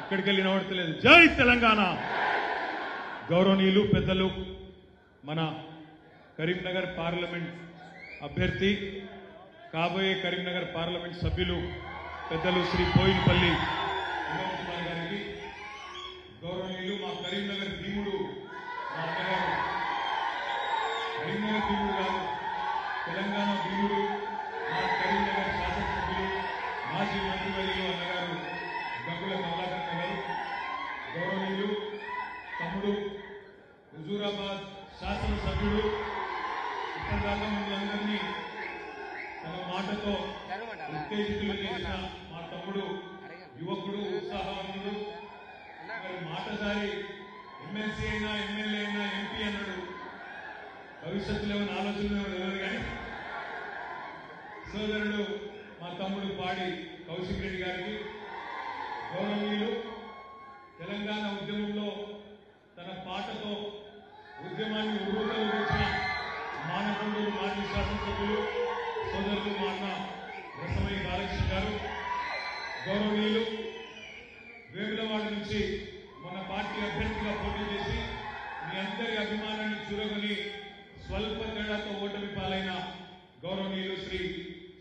ఇక్కడికి వెళ్ళి నడవట్లేదు. జై తెలంగాణ. గౌరవనీయులు పెద్దలు మన కరీంనగర్ పార్లమెంట్ అభ్యర్థి కాబోయే కరీంనగర్ పార్లమెంట్ సభ్యులు పెద్దలు శ్రీ పోయినపల్లి వినోద్ కుమార్ గారికి, గౌరవనీయులు మా కరీంనగర్ భీముడు మా అన్నగారు, కరీంనగర్ భీముడు గారు, తెలంగాణ భీముడు, మా కరీంనగర్ శాసనసభ్యులు మాజీ మంత్రివర్యులు అన్నగారు గంగుల కమలాకర్ గారు, గౌరవనీయులు తమ్ముడు హుజూరాబాద్ శాసనసభ్యుడు, ఇప్పటిదాకా మిమ్మల్ని తన మాటతో ఉత్తేజితులు చేసిన మా తమ్ముడు, యువకుడు, ఉత్సాహవంతుడు, మరి మాటసారి ఎమ్మెల్సీ అయినా ఎమ్మెల్యే అయినా ఎంపీ అన్నాడు. భవిష్యత్తులో ఏమైనా ఆలోచనలు తెలియదు కానీ సోదరుడు మా తమ్ముడు పాడి కౌశిక్ రెడ్డి గారికి, గౌరవనీయులు తెలంగాణ ఉద్యమంలో తన పాటతో ఉద్యమాన్ని ఉర్రూతలూగించిన మానకొండూరు మాజీ శాసనసభ్యులు సోదరులు మా అన్న రసమయ్య బాలకృష్ణ గారు, గౌరవనీయులు వేములవాడ నుంచి మన పార్టీ అభ్యర్థిగా పోటీ చేసి మీ అందరి అభిమానాన్ని చూరగొని స్వల్ప తేడాతో ఓటమి పాలైన గౌరవనీయులు శ్రీ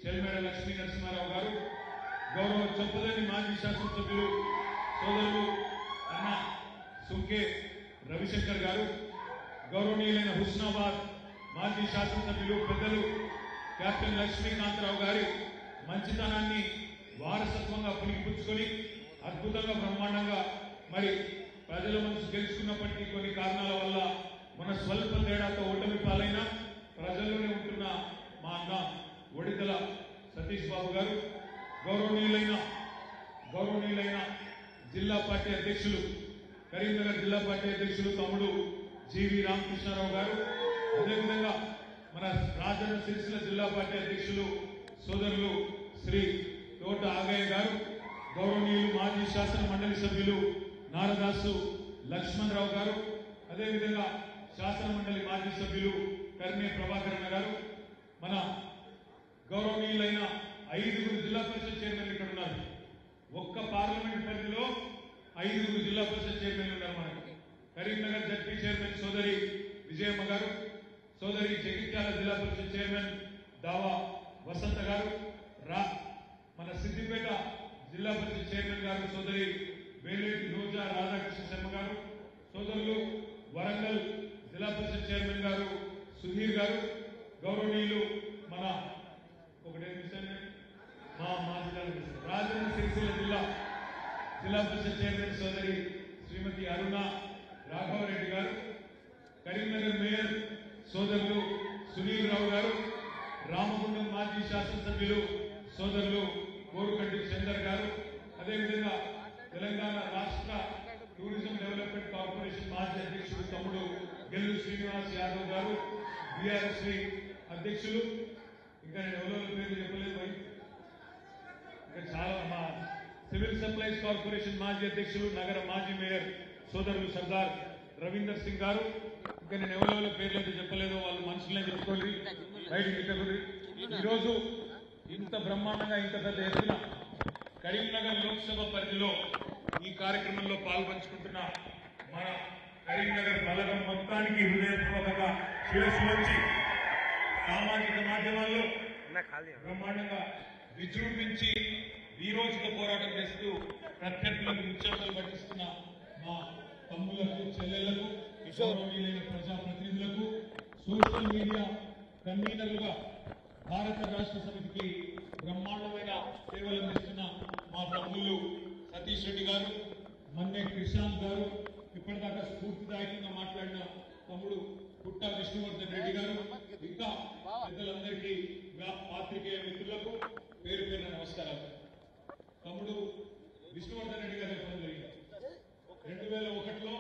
చెల్మేడ లక్ష్మీ నరసింహారావు గారు, గౌరవ చొప్పదండి మాజీ శాసనసభ్యులు సోదరులు అన్న సుంకే రవిశంకర్ గారు, గౌరవనీయులైన హుస్నాబాద్ మాజీ శాసనసభ్యులు పెద్దలు కెప్టెన్ లక్ష్మీకాంతరావు గారి మంచితనాన్ని వారసత్వంగా పుణికిపుచ్చుకొని అద్భుతంగా బ్రహ్మాండంగా మరి ప్రజల మనసు గెలుచుకున్నప్పటికీ కొన్ని కారణాల వల్ల మన స్వల్ప తేడాతో ఓటమి పాలైన ప్రజల్లోనే ఉంటున్న మా అన్న ఒడిదల సతీష్ బాబు గారు, గౌరవనీయులైన జిల్లా పార్టీ అధ్యక్షులు కరీంనగర్ జిల్లా పార్టీ అధ్యక్షులు తమ్ముడు జీవి రామకృష్ణారావు గారు, అదేవిధంగా మన రాజన్న సిరిసిల్ల జిల్లా పార్టీ అధ్యక్షులు సోదరులు శ్రీ తోట ఆగయ్య గారు, గౌరవనీయులు మాజీ శాసన మండలి సభ్యులు నారదాసు లక్ష్మణరావు గారు, అదేవిధంగా శాసన మండలి మాజీ సభ్యులు కర్నే ప్రభాకరణ గారు, మన గౌరవనీయులైన 5 జిల్లా పరిషత్ చైర్మన్లు ఇక్కడ ఉన్నారు. ఒక్క పార్లమెంట్ పరిధిలో 5 జిల్లా పరిషత్ చైర్మన్లు ఉన్నారు. మనకు కరీంనగర్ జడ్పీ చైర్మన్ సోదరి విజయమ్మ గారు, సోదరి జగిత్యాల జిల్లా పరిషత్ చైర్మన్ దావా వసంత గారు, మన సిద్దిపేట జిల్లా పరిషత్ చైర్మన్ గారు సోదరి వేలేటి రోజా రాధాకృష్ణ శర్మ గారు, సోదరులు వరంగల్ జిల్లా పరిషత్ చైర్మన్ గారు సుధీర్ గారు, గౌరవనీయులు మన రాజన్న సిరిసిల్ల జిల్లా పరిషత్ చైర్మన్ సోదరి శ్రీమతి అరుణ రాఘవరెడ్డి గారు, కరీంనగర్ మేయర్ సోదరులు సునీల్ రావు గారు, రామగుండం మాజీ శాసనసభ్యులు సోదరులు కోరుకంటి చందర్ గారు, అదేవిధంగా తెలంగాణ రాష్ట్ర టూరిజం డెవలప్మెంట్ కార్పొరేషన్ మాజీ అధ్యక్షుడు తమ్ముడు గెల్లు శ్రీనివాస్ యాదవ్ గారు, బీఆర్ఎస్ అధ్యక్షులు, ఇంకా నేను ఎవరో పేర్లు చెప్పలేదు, ఇంకా చాలా మా సివిల్ సప్లైస్ కార్పొరేషన్ మాజీ అధ్యక్షులు నగర మాజీ మేయర్ సోదరులు సర్దార్ రవీందర్ సింగ్ గారు, ఇంకా నేను ఎవరెవరో పేర్లు అయితే చెప్పలేదు, వాళ్ళు మనుషులనే చెప్పుకోండి, బయటికి తిట్టకూడదు. ఈరోజు ఇంత బ్రహ్మాండంగా ఇంత పెద్ద ఎత్తున కరీంనగర్ లోక్సభ పరిధిలో ఈ కార్యక్రమంలో పాల్పంచుకుంటున్న మన కరీంనగర్ బలగం మొత్తానికి హృదయపూర్వకంగా శిరస్సు వచ్చి సామాజిక మాధ్యమాల్లో బ్రహ్మాండంగా విజృంభించి వీరోచిత పోరాటం చేస్తూ ప్రత్యర్థులకు ముచ్చట్లు పట్టిస్తున్న మా తమ్ములకు, చెల్లెళ్లకు, గౌరవనీయులైన ప్రజాప్రతినిధులకు, సోషల్ మీడియా కన్వీనర్లుగా భారత రాష్ట్ర సమితికి బ్రహ్మాండమైన సేవలు అందిస్తున్న మా తమ్ముళ్ళు సతీష్ రెడ్డి గారు, మన్నే కృషాంత్ గారు, ఇప్పటిదాకా స్ఫూర్తిదాయకంగా మాట్లాడిన తమ్ముడు పుట్ట విష్ణువర్ధన్ రెడ్డి గారు, ఇంకా పెద్దలందరికీ పాత్రికేయ మిత్రులకు పేరు పేరున నమస్కారాలు. తమ్ముడు విష్ణువర్ధన్ రెడ్డి గారు చెప్పడం జరిగింది, 2001లో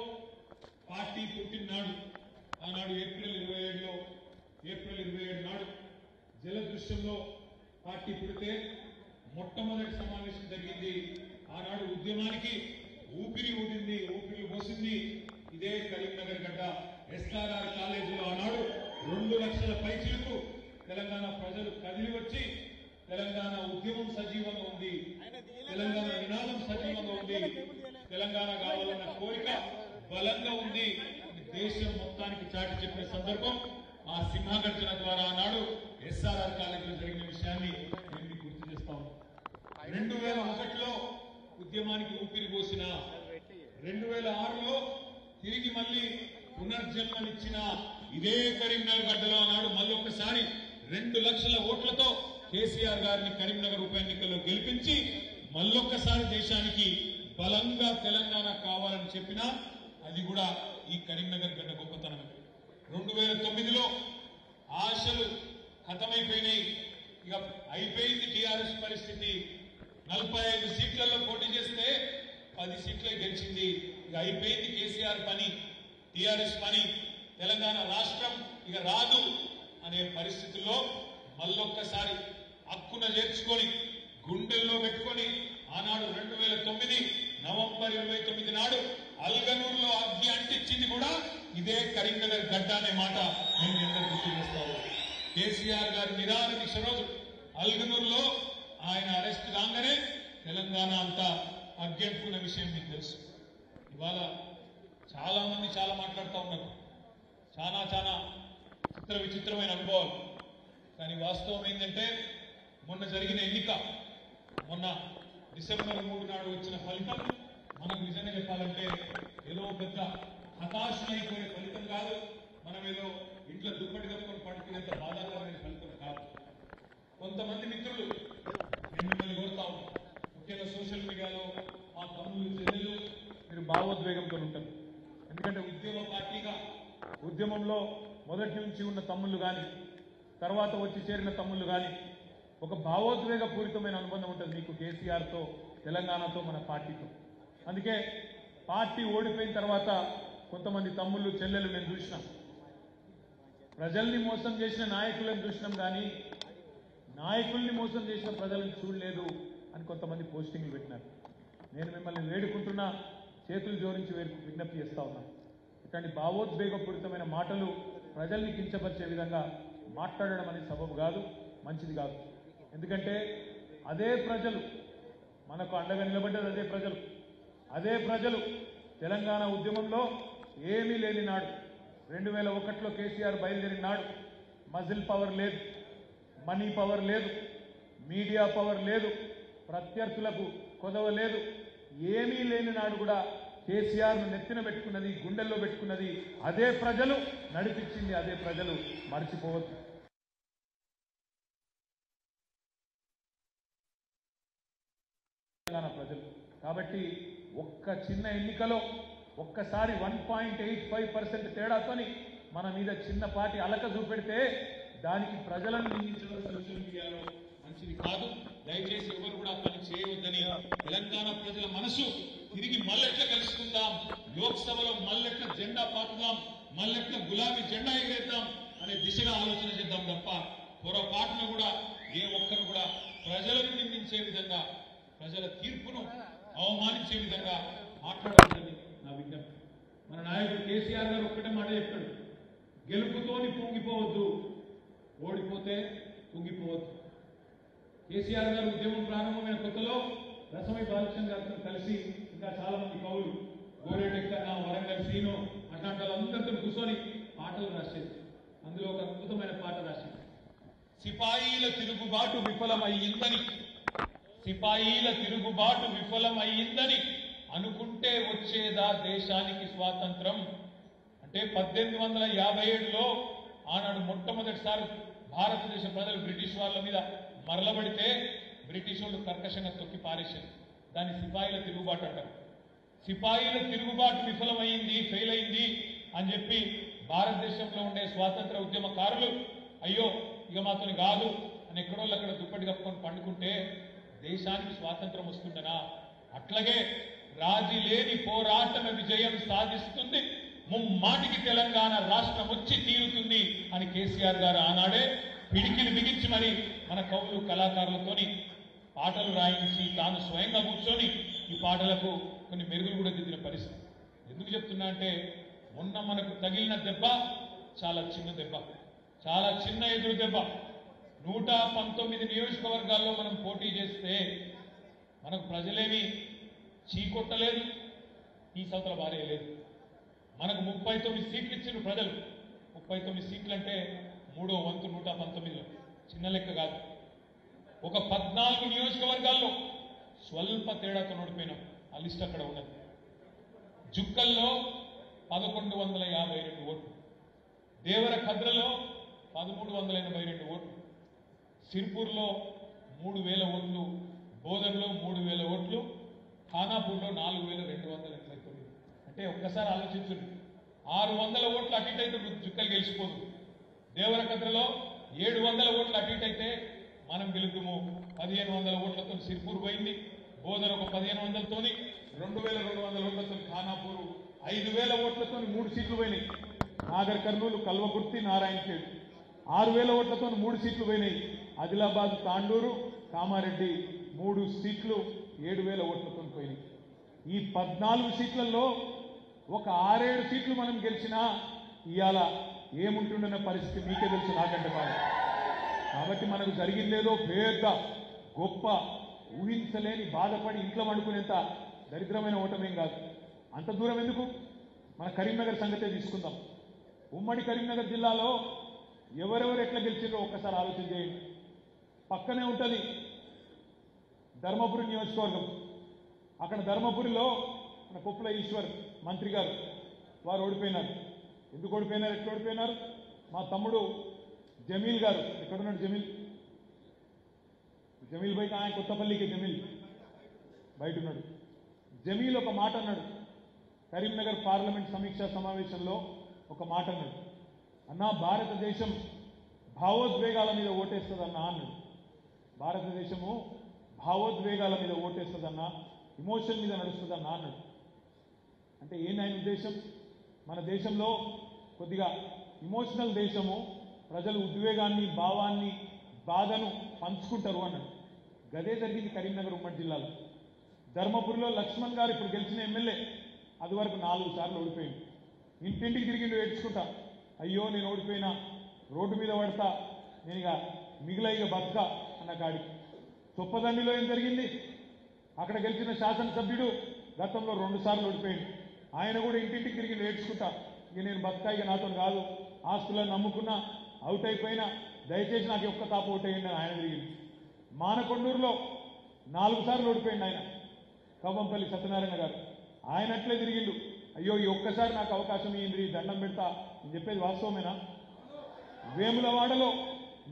పార్టీ పుట్టినాడు, ఆనాడు ఏప్రిల్ 27 నాడు జలదృశ్యంలో పార్టీ పుడితే మొట్టమొదటి సమావేశం జరిగింది. ఆనాడు ఉద్యమానికి ఊపిరి పోసింది ఇదే కరీంనగర్ గడ్డ ఎస్ఆర్ఆర్ కాలేజీలో. ఆనాడు 2 లక్షల పైచిలకు తెలంగాణ ప్రజలు కదిలి వచ్చి తెలంగాణ ఉద్యమం సజీవంగా ఉంది. తెలంగాణ నినాదం సజీవంగా ఉంది, తెలంగాణ కావాలన్న కోరిక బలంగా ఉంది. దేశం మొత్తానికి చాటి చెప్పిన సందర్భం ఆ సింహగర్జన ద్వారా ఆనాడు ఎస్ఆర్ఆర్ కాలేజీలో జరిగిన విషయాన్ని నేను మీకు గుర్తు చేస్తా ఉన్నాను. 2001లో ఉద్యమానికి ఊపిరి పోసిన, 2006లో తిరిగి మళ్ళీ పునర్జన్మనిచ్చిన ఇదే కరీంనగర్ గడ్డలో ఆనాడు మళ్ళీ ఒక్కసారి 2 లక్షల ఓట్లతో కేసీఆర్ గారిని కరీంనగర్ ఉప ఎన్నికల్లో గెలిపించి మళ్ళొక్కసారి దేశానికి బలంగా తెలంగాణ కావాలని చెప్పినా అది కూడా ఈ కరీంనగర్ గడ్డ గొప్పతనమే. 2009లో ఆశలు ఖతమైపోయినాయి, ఇక అయిపోయింది టీఆర్ఎస్ పరిస్థితి. 45 సీట్లలో పోటీ చేస్తే 10 సీట్లే గెలిచింది. ఇక అయిపోయింది కేసీఆర్ పని, టీఆర్ఎస్ పని, తెలంగాణ రాష్ట్రం ఇక రాదు అనే పరిస్థితుల్లో మళ్ళొక్కసారి హక్కున చేర్చుకొని గుండెల్లో పెట్టుకొని ఆనాడు 2009 నవంబర్ 29 నాడు అల్గనూరులో అగ్గి అంటించింది కూడా ఇదే కరీంనగర్ గడ్డ అనే మాట నేను నిన్న గుర్తు చేస్తాను. కేసీఆర్ గారి నిరాహార దీక్ష రోజు అల్గనూరులో ఆయన అరెస్ట్ కాగానే తెలంగాణ అంతా అగ్గెంటుకున్న విషయం మీకు తెలుసు. ఇవాళ చాలా మంది చాలా మాట్లాడుతూ ఉన్నారు, చాలా చాలా చిత్ర విచిత్రమైన అనుభవాలు. కానీ వాస్తవం ఏంటంటే మొన్న జరిగిన ఎన్నిక, మొన్న డిసెంబర్ 3 నాడు వచ్చిన ఫలితం మనకు నిజంగా చెప్పాలంటే ఏదో పెద్ద హతాశమైపోయే ఫలితం కాదు, మనం ఏదో ఇంట్లో దుప్పటి కప్పుకొని పడుకునేంత బాధాకరమైన ఫలితం కాదు. కొంతమంది మిత్రులు నేను మిమ్మల్ని కోరుతా ఉన్నాను, ముఖ్యంగా సోషల్ మీడియాలో మా తమ్ముళ్ళు చెల్లెలు మీరు భావోద్వేగంతో ఉంటారు. ఎందుకంటే ఉద్యమ పార్టీగా ఉద్యమంలో మొదటి నుంచి ఉన్న తమ్ముళ్ళు కానీ తర్వాత వచ్చి చేరిన తమ్ముళ్ళు కానీ ఒక భావోద్వేగ పూరితమైన అనుబంధం ఉంటుంది మీకు కేసీఆర్తో, తెలంగాణతో, మన పార్టీతో. అందుకే పార్టీ ఓడిపోయిన తర్వాత కొంతమంది తమ్ముళ్ళు చెల్లెలు నేను చూసినాం, ప్రజల్ని మోసం చేసిన నాయకులను చూసినాం కానీ నాయకుల్ని మోసం చేసిన ప్రజలను చూడలేదు అని కొంతమంది పోస్టింగ్లు పెట్టినారు. నేను మిమ్మల్ని వేడుకుంటున్నా, చేతులు జోడించి విజ్ఞప్తి చేస్తా ఉన్నా, ఇట్లాంటి భావోద్వేగపూరితమైన మాటలు ప్రజల్ని కించపరిచే విధంగా మాట్లాడడం అనేది సబబు కాదు, మంచిది కాదు. ఎందుకంటే అదే ప్రజలు మనకు అండగా నిలబడ్డది, అదే ప్రజలు తెలంగాణ ఉద్యమంలో ఏమీ లేని నాడు 2001లో కేసీఆర్ బయలుదేరిన నాడు మజిల్ పవర్ లేదు, మనీ పవర్ లేదు, మీడియా పవర్ లేదు, ప్రత్యర్థులకు కొదవ లేదు, ఏమీ లేని నాడు కూడా కేసీఆర్ను నెత్తిన పెట్టుకున్నది, గుండెల్లో పెట్టుకున్నది అదే ప్రజలు, నడిపించింది అదే ప్రజలు, మర్చిపోవద్దు. తెలంగాణ ప్రజలు కాబట్టి ఒక్క చిన్న ఎన్నికలో ఒక్కసారి 1.85% తేడాతోని మన మీద చిన్నపాటి అలక చూపెడితే దానికి ప్రజలను నిందించడం సోషల్ మీడియాలో మంచిది కాదు. దయచేసి ఎవరు కూడా పని చేయవద్దని, తెలంగాణ ప్రజల మనసు తిరిగి మళ్ళెట్లా కలుసుకుందాం, లోక్సభలో మళ్ళెట్లా జెండా పాతుదాం, మళ్ళెట్లా గులాబీ జెండా ఎగరేద్దాం అనే దిశగా ఆలోచన చేద్దాం తప్ప పొరపాటును కూడా ఏ ఒక్కరు కూడా ప్రజలను నిందించే విధంగా, ప్రజల తీర్పును అవమానించే విధంగా మాట్లాడవద్దని నా విజ్ఞప్తి. మన నాయకుడు కేసీఆర్ గారు ఒక్కటే మాట చెప్తాడు, గెలుపుతోని పొంగిపోవద్దు, ఓడిపోతే కుంగిపోవద్దు. కేసీఆర్ గారు ఉద్యమం ప్రారంభమైన కొత్తలో రసమై బాలకృష్ణ గారితో కలిసి ఇంకా చాలా మంది కవులు, గోరేటెక్కన్న, వరంగల్ శ్రీను అట్లాంటి వాళ్ళందరితో కూర్చొని పాటలు రాసేది. అందులో ఒక అద్భుతమైన పాట రాసింది, సిపాయిల తిరుగుబాటు విఫలమయ్యిందని, సిపాయిల తిరుగుబాటు విఫలమయ్యిందని అనుకుంటే వచ్చేదా దేశానికి స్వాతంత్రం. అంటే 1857లో ఆనాడు మొట్టమొదటిసారి భారతదేశ ప్రజలు బ్రిటిష్ వాళ్ళ మీద మరలబడితే బ్రిటిష్ వాళ్ళు కర్కశంగా తొక్కి పారేశారు. దాన్ని సిపాయిల తిరుగుబాటు అంటారు. సిపాయిల తిరుగుబాటు విఫలమైంది, ఫెయిల్ అయింది అని చెప్పి భారతదేశంలో ఉండే స్వాతంత్ర ఉద్యమకారులు అయ్యో ఇక మాతోని కాదు అని ఎక్కడోళ్ళు అక్కడ దుప్పటి కప్పుకొని పండుకుంటే దేశానికి స్వాతంత్రం వస్తుందనా? అట్లాగే రాజీ లేని పోరాటమే విజయం సాధిస్తుంది, ముమ్మాటికి తెలంగాణ రాష్ట్రం వచ్చి తీరుతుంది అని కేసీఆర్ గారు ఆనాడే పిడికిలు బిగించి మరి మన కవులు కళాకారులతోని పాటలు రాయించి తాను స్వయంగా కూర్చొని ఈ పాటలకు కొన్ని మెరుగులు కూడా దిద్దిన పరిస్థితి. ఎందుకు చెప్తున్నా అంటే మొన్న మనకు తగిలిన దెబ్బ చాలా చిన్న దెబ్బ, చాలా చిన్న ఎదురు దెబ్బ. 119 నియోజకవర్గాల్లో మనం పోటీ చేస్తే మనకు ప్రజలేమి చీకొట్టలేదు, ఈ సంవత్సరం బారేయలేదు. మనకు 39 సీట్లు ఇచ్చిన ప్రజలు. 39 సీట్లు అంటే 3వ వంతు 119లో చిన్న లెక్క కాదు. ఒక 14 నియోజకవర్గాల్లో స్వల్ప తేడాతో ఓడిపోయినాం. ఆ లిస్ట్ అక్కడ ఉన్నది. జుక్కల్లో 1152 ఓట్లు, దేవర ఖద్రలో 1382 ఓట్లు, సిర్పూర్లో 3000 ఓట్లు, బోధన్లో 3000 ఓట్లు, ఖానాపూర్లో 4289. అంటే ఒక్కసారి ఆలోచించండి, 600 ఓట్లు అటు ఇటు అయితే జుక్కలు గెలిచిపోదు. దేవర ఖద్రలో 700 ఓట్లు అటు ఇటు అయితే మనం గెలుపుము. 1500 ఓట్లతో సిర్పూర్ పోయింది. బోధన ఒక 1500తోని, 2200 ఓట్లతో ఖానాపూర్, 5000 ఓట్లతో 3 సీట్లు పోయినాయి. నాగర్ కర్నూలు, కల్వకుర్తి, నారాయణఖేడ్ 6000 ఓట్లతో 3 సీట్లు పోయినాయి. ఆదిలాబాద్, తాండూరు, కామారెడ్డి 3 సీట్లు 7000 ఓట్లతో పోయినాయి. ఈ 14 సీట్లలో ఒక 6-7 సీట్లు మనం గెలిచినా ఇవాళ ఏముంటుందన్న పరిస్థితి మీకే తెలుసు, నాకంటే బాగా. కాబట్టి మనకు జరిగిందేదో పెద్ద గొప్ప ఊహించలేని బాధపడి ఇంట్లో వండుకునేంత దరిద్రమైన ఓటమేం కాదు. అంత దూరం ఎందుకు, మన కరీంనగర్ సంగతే తీసుకుందాం. ఉమ్మడి కరీంనగర్ జిల్లాలో ఎవరెవరు ఎట్లా గెలిచిందో ఒక్కసారి ఆలోచన చేయండి. పక్కనే ఉంటుంది ధర్మపురి నియోజకవర్గం. అక్కడ ధర్మపురిలో మన కొప్పుల ఈశ్వర్ మంత్రి గారు వారు ఓడిపోయినారు. ఎందుకు ఓడిపోయినారు, ఎట్లా ఓడిపోయినారు? మా తమ్ముడు జమీల్ గారు, ఎక్కడున్నాడు జమీల్ బయట, ఆయన కొత్తపల్లికి జమీల్ బయట ఉన్నాడు. జమీల్ ఒక మాట అన్నాడు కరీంనగర్ పార్లమెంట్ సమీక్షా సమావేశంలో. ఒక మాట అన్నాడు, అన్నా భారతదేశం భావోద్వేగాల మీద ఓటేస్తుందన్నా అన్నాడు. భారతదేశము భావోద్వేగాల మీద ఓటేస్తుందన్నా, ఇమోషన్ మీద నడుస్తుందన్నా అన్నాడు. అంటే ఏంది ఆయన ఉద్దేశం? మన దేశంలో కొద్దిగా ఇమోషనల్ దేశము, ప్రజలు ఉద్వేగాన్ని, భావాన్ని, బాధను పంచుకుంటారు అన్నాడు. గదే జరిగింది కరీంనగర్ ఉమ్మడి జిల్లాలో. ధర్మపురిలో లక్ష్మణ్ గారు ఇప్పుడు గెలిచిన ఎమ్మెల్యే, అది వరకు 4 సార్లు ఓడిపోయింది. ఇంటింటికి తిరిగిండు ఏడ్చుకుంటా, అయ్యో నేను ఓడిపోయినా, రోడ్డు మీద పడతా, నేను ఇక మిగిలిన బతుక అన్న కాడికి. చొప్పదండిలో ఏం జరిగింది? అక్కడ గెలిచిన శాసనసభ్యుడు గతంలో 2 సార్లు ఓడిపోయింది. ఆయన కూడా ఇంటింటికి తిరిగి ఏడ్చుకుంటా, ఇక నేను బతుకా, ఇక నాతో కాదు, ఆస్తులను నమ్ముకున్నా, అవుట్ అయిపోయినా, దయచేసి నాకు ఒక్క తాప ఓటేయండి అని ఆయన తిరిగింది. మానకొండూరులో 4 సార్లు ఓడిపోయింది ఆయన, కవ్వంపల్లి సత్యనారాయణ గారు. ఆయన అట్లే తిరిగిండు, అయ్యో ఈ ఒక్కసారి నాకు అవకాశం ఇయ్యండి, దండం పెడతా. నేను చెప్పేది వాస్తవమేనా? వేములవాడలో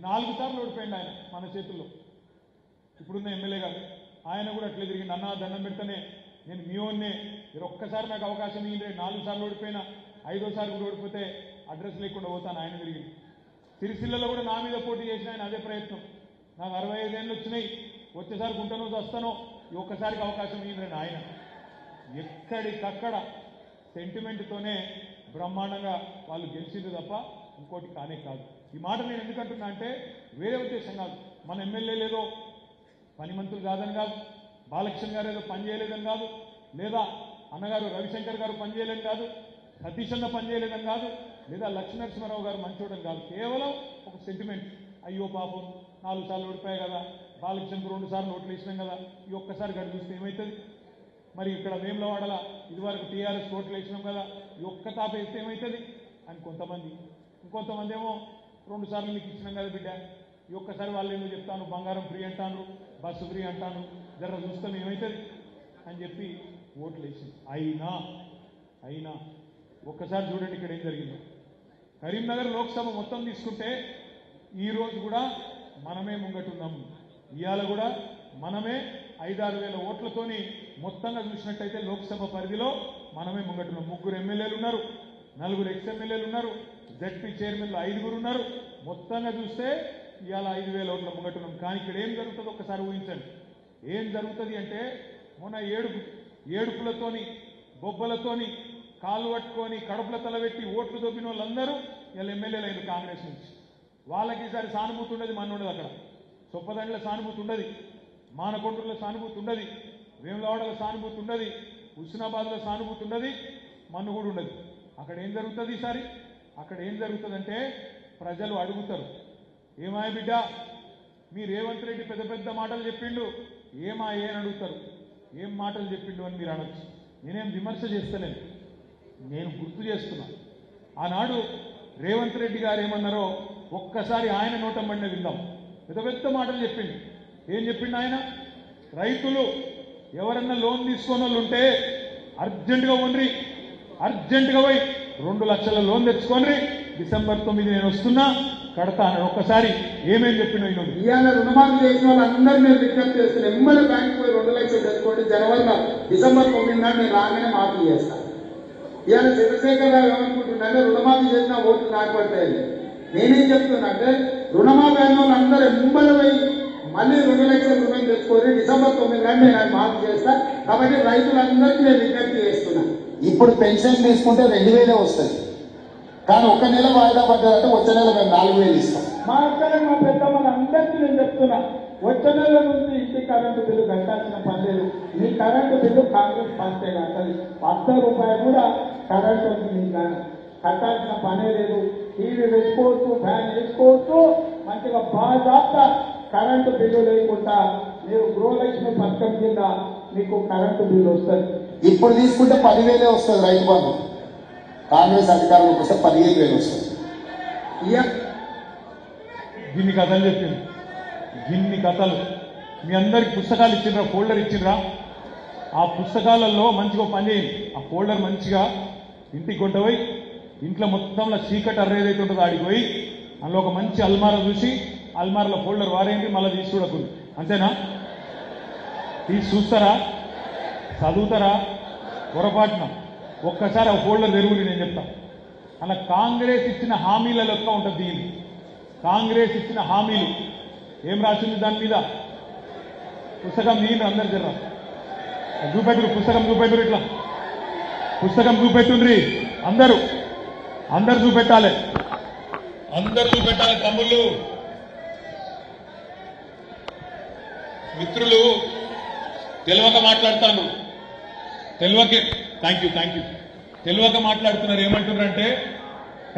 4 సార్లు ఓడిపోయింది ఆయన మన చేతుల్లో, ఇప్పుడున్న ఎమ్మెల్యే గారు. ఆయన కూడా అట్లే తిరిగిండు, అన్నా దండం పెడతానే, నేను మీ ఓన్నే, మీరు ఒక్కసారి నాకు అవకాశం ఇయ్యండి, 4 సార్లు ఓడిపోయినా, 5వ సారి కూడా ఓడిపోతే అడ్రస్ లేకుండా పోతాను ఆయన తిరిగింది. సిరిసిల్లలో కూడా నా మీద పోటీ చేసిన ఆయన అదే ప్రయత్నం, నాకు 65 ఏళ్ళు వచ్చినాయి, వచ్చేసారికి ఉంటానో వస్తానో, ఈ ఒక్కసారికి అవకాశం ఇయ్యండి ఆయన. ఎక్కడికక్కడ సెంటిమెంట్తోనే బ్రహ్మాండంగా వాళ్ళు గెలిచింది తప్ప ఇంకోటి కానే కాదు. ఈ మాట నేను ఎందుకంటున్నా అంటే వేరే ఉద్దేశం కాదు. మన ఎమ్మెల్యేలు ఏదో పని మంత్రులు కాదని కాదు, బాలకృష్ణ గారు ఏదో పని చేయలేదని కాదు, లేదా అన్నగారు రవిశంకర్ గారు పని చేయలేదని కాదు, సతీష్ అన్న పని చేయలేదని కాదు, లేదా లక్ష్మీనరసింహారావు గారు మంచోడని కాదు. కేవలం ఒక సెంటిమెంట్, అయ్యో పాపం 4 సార్లు ఓడిపోయాయి కదా, బాలకృష్ణకు 2 సార్లు ఓట్లు వేసినాం కదా, ఈ ఒక్కసారి గడి చూస్తే ఏమవుతుంది? మరి ఇక్కడ వేములవాడల ఇదివరకు టీఆర్ఎస్ ఓట్లు వేసినాం కదా, ఈ ఒక్క తాప వేస్తే ఏమవుతుంది అని కొంతమంది. ఇంకొంతమంది ఏమో 2 సార్లు మీకు ఇచ్చినాం కదా బిడ్డ, ఈ ఒక్కసారి వాళ్ళు ఏమో చెప్తాను, బంగారం ఫ్రీ అంటాను, బస్సు ఫ్రీ అంటాను, జర చూస్తాం ఏమవుతుంది అని చెప్పి ఓట్లు వేసింది. అయినా ఒక్కసారి చూడండి ఇక్కడ ఏం జరిగిందో. కరీంనగర్ లోక్సభ మొత్తం తీసుకుంటే ఈ రోజు కూడా మనమే ముంగటున్నాం. ఇవాళ కూడా మనమే 5-6 వేల ఓట్లతోని మొత్తంగా చూసినట్టయితే లోక్సభ పరిధిలో మనమే ముంగటున్నాం. 3 ఎమ్మెల్యేలు ఉన్నారు, 4 ఎక్స్-ఎమ్మెల్యేలు ఉన్నారు, జడ్పీ చైర్మన్లు 5 ఉన్నారు. మొత్తంగా చూస్తే ఇవాళ 5,000 ఓట్ల ముంగటున్నాం. కానీ ఇక్కడ ఏం జరుగుతుందో ఒక్కసారి ఊహించండి. ఏం జరుగుతుంది అంటే మొన్న ఏడుపులతోని, బొబ్బలతోని, కాళ్ళు పట్టుకొని, కడుపుల తలబెట్టి ఓట్లు దొబ్బిన వాళ్ళందరూ ఇలా ఎమ్మెల్యేలు అయ్యారు కాంగ్రెస్ నుంచి. వాళ్ళకి ఈసారి సానుభూతి ఉండదు, మన ఉండదు. అక్కడ చొప్పదండిలో సానుభూతి ఉండదు, మానకొండూరులో సానుభూతి ఉండదు, వేములవాడలో సానుభూతి ఉండదు, హుస్నాబాద్లో సానుభూతి ఉండదు, మన్ను కూడా ఉండదు. అక్కడ ఏం జరుగుతుంది ఈసారి? అక్కడ ఏం జరుగుతుందంటే ప్రజలు అడుగుతారు, ఏమాయ బిడ్డ మీ రేవంత్ రెడ్డి పెద్ద పెద్ద మాటలు చెప్పిండు, ఏమా ఏ అని అడుగుతారు. ఏం మాటలు చెప్పిండు అని మీరు అనొచ్చు. నేనేం విమర్శ చేస్తలేను, నేను గుర్తు చేస్తున్నా. ఆనాడు రేవంత్ రెడ్డి గారు ఏమన్నారో ఒక్కసారి ఆయన నోటంబడిన విందాం. పెద్ద పెద్ద మాటలు చెప్పిండు. ఏం చెప్పిండు ఆయన? రైతులు ఎవరన్నా లోన్ తీసుకొని వాళ్ళు ఉంటే అర్జెంటుగా ఉండ్రి, అర్జెంటుగా పోయి 2 లక్షల లోన్ తెచ్చుకోండి, డిసెంబర్ 9 నేను వస్తున్నా కడతా అని ఒక్కసారి ఏమేం చెప్పిండో ఈరోజు. ఇవాళ రుణమాఫీ చేసిన వాళ్ళందరూ నేను విజ్ఞప్తి చేస్తున్నాను. ఎమ్మెల్యే బ్యాంక్ పోయి 2 లక్షలు తెచ్చుకోండి, జనవరిలో డిసెంబర్ 9 నాడు నేను రాగానే మాఫీ చేస్తాను. ఇవాళ చంద్రశేఖర్ రావు ఏమనుకుంటున్నాడే రుణమాఫీ చేసిన ఓట్లు నాకు పడతాయి. నేనేం చెప్తున్నా అంటే రుణమాఫీ అయిన వాళ్ళందరూ ఎమ్మెల్యే పోయి మళ్ళీ 2 లక్షల రుణం తెచ్చుకొని డిసెంబర్ 9 నాడు నేను మాఫీ చేస్తా. కాబట్టి రైతులందరికీ నేను విజ్ఞప్తి చేస్తున్నా. ఇప్పుడు పెన్షన్ తీసుకుంటే 2000 వస్తుంది, కానీ 1 నెల వాయిదా పడ్డదంటే వచ్చే నెల మేము 4000 ఇస్తాం. మా అక్కడ మా పెద్దమ్మలందరికీ నేను చెప్తున్నా, వచ్చే నెల నుంచి ఇంటి కరెంటు బిల్లు కట్టాల్సిన పని లేదు. మీ కరెంటు బిల్లు కాంగ్రెస్ పార్టీ కట్టాలి. 10 రూపాయలు కూడా కరెంటు మీకు కట్టాల్సిన పనే లేదు. టీవీ పెట్టుకోవచ్చు, ఫ్యాన్ వేసుకోవచ్చు, మంచిగా బాగా కరెంటు బిల్లు లేకుండా మీరు గృహలక్ష్మి పథకం కింద మీకు కరెంటు బిల్లు వస్తుంది. ఇప్పుడు తీసుకుంటే 10,000 వస్తుంది రైతు బంధు. కాంగ్రెస్ అధికారంలోకి వస్తే 15,000 వస్తుంది. దీన్ని కథలు చెప్పింది, దీన్ని కథలు మీ అందరికి పుస్తకాలు ఇచ్చిండ్రా, ఫోల్డర్ ఇచ్చిండ్రా. ఆ పుస్తకాలలో మంచిగా పని చేయండి. ఆ ఫోల్డర్ మంచిగా ఇంటికి కొంటపోయి ఇంట్లో మొత్తంలో చీకటి అర్రేదైతే ఉంటుందో ఆడికి పోయి అందులో ఒక మంచి అల్మారా చూసి అల్మారాలో ఫోల్డర్ వారేంటి మళ్ళీ తీసి చూడకూడదు. అంతేనా? తీసి చూస్తారా? చదువుతారా? పొరపాటున ఒక్కసారి ఆ ఫోల్డర్ తెరుగుని నేను చెప్తా. అలా కాంగ్రెస్ ఇచ్చిన హామీల లెక్క ఉంటుంది. దీన్ని కాంగ్రెస్ ఇచ్చిన హామీలు ఏం రాసింది దాని మీద? పుస్తకం నేను అందరు జర్రా చూపెట్టురు, పుస్తకం చూపెట్టురు, ఇట్లా పుస్తకం చూపెట్టుండ్రి. అందరు చూపెట్టాలి, అందరు చూపెట్టాలి. తమ్ముళ్ళు, మిత్రులు తెలియక మాట్లాడతాను, తెలియకే థ్యాంక్ యూ తెలియక మాట్లాడుతున్నారు. ఏమంటున్నారంటే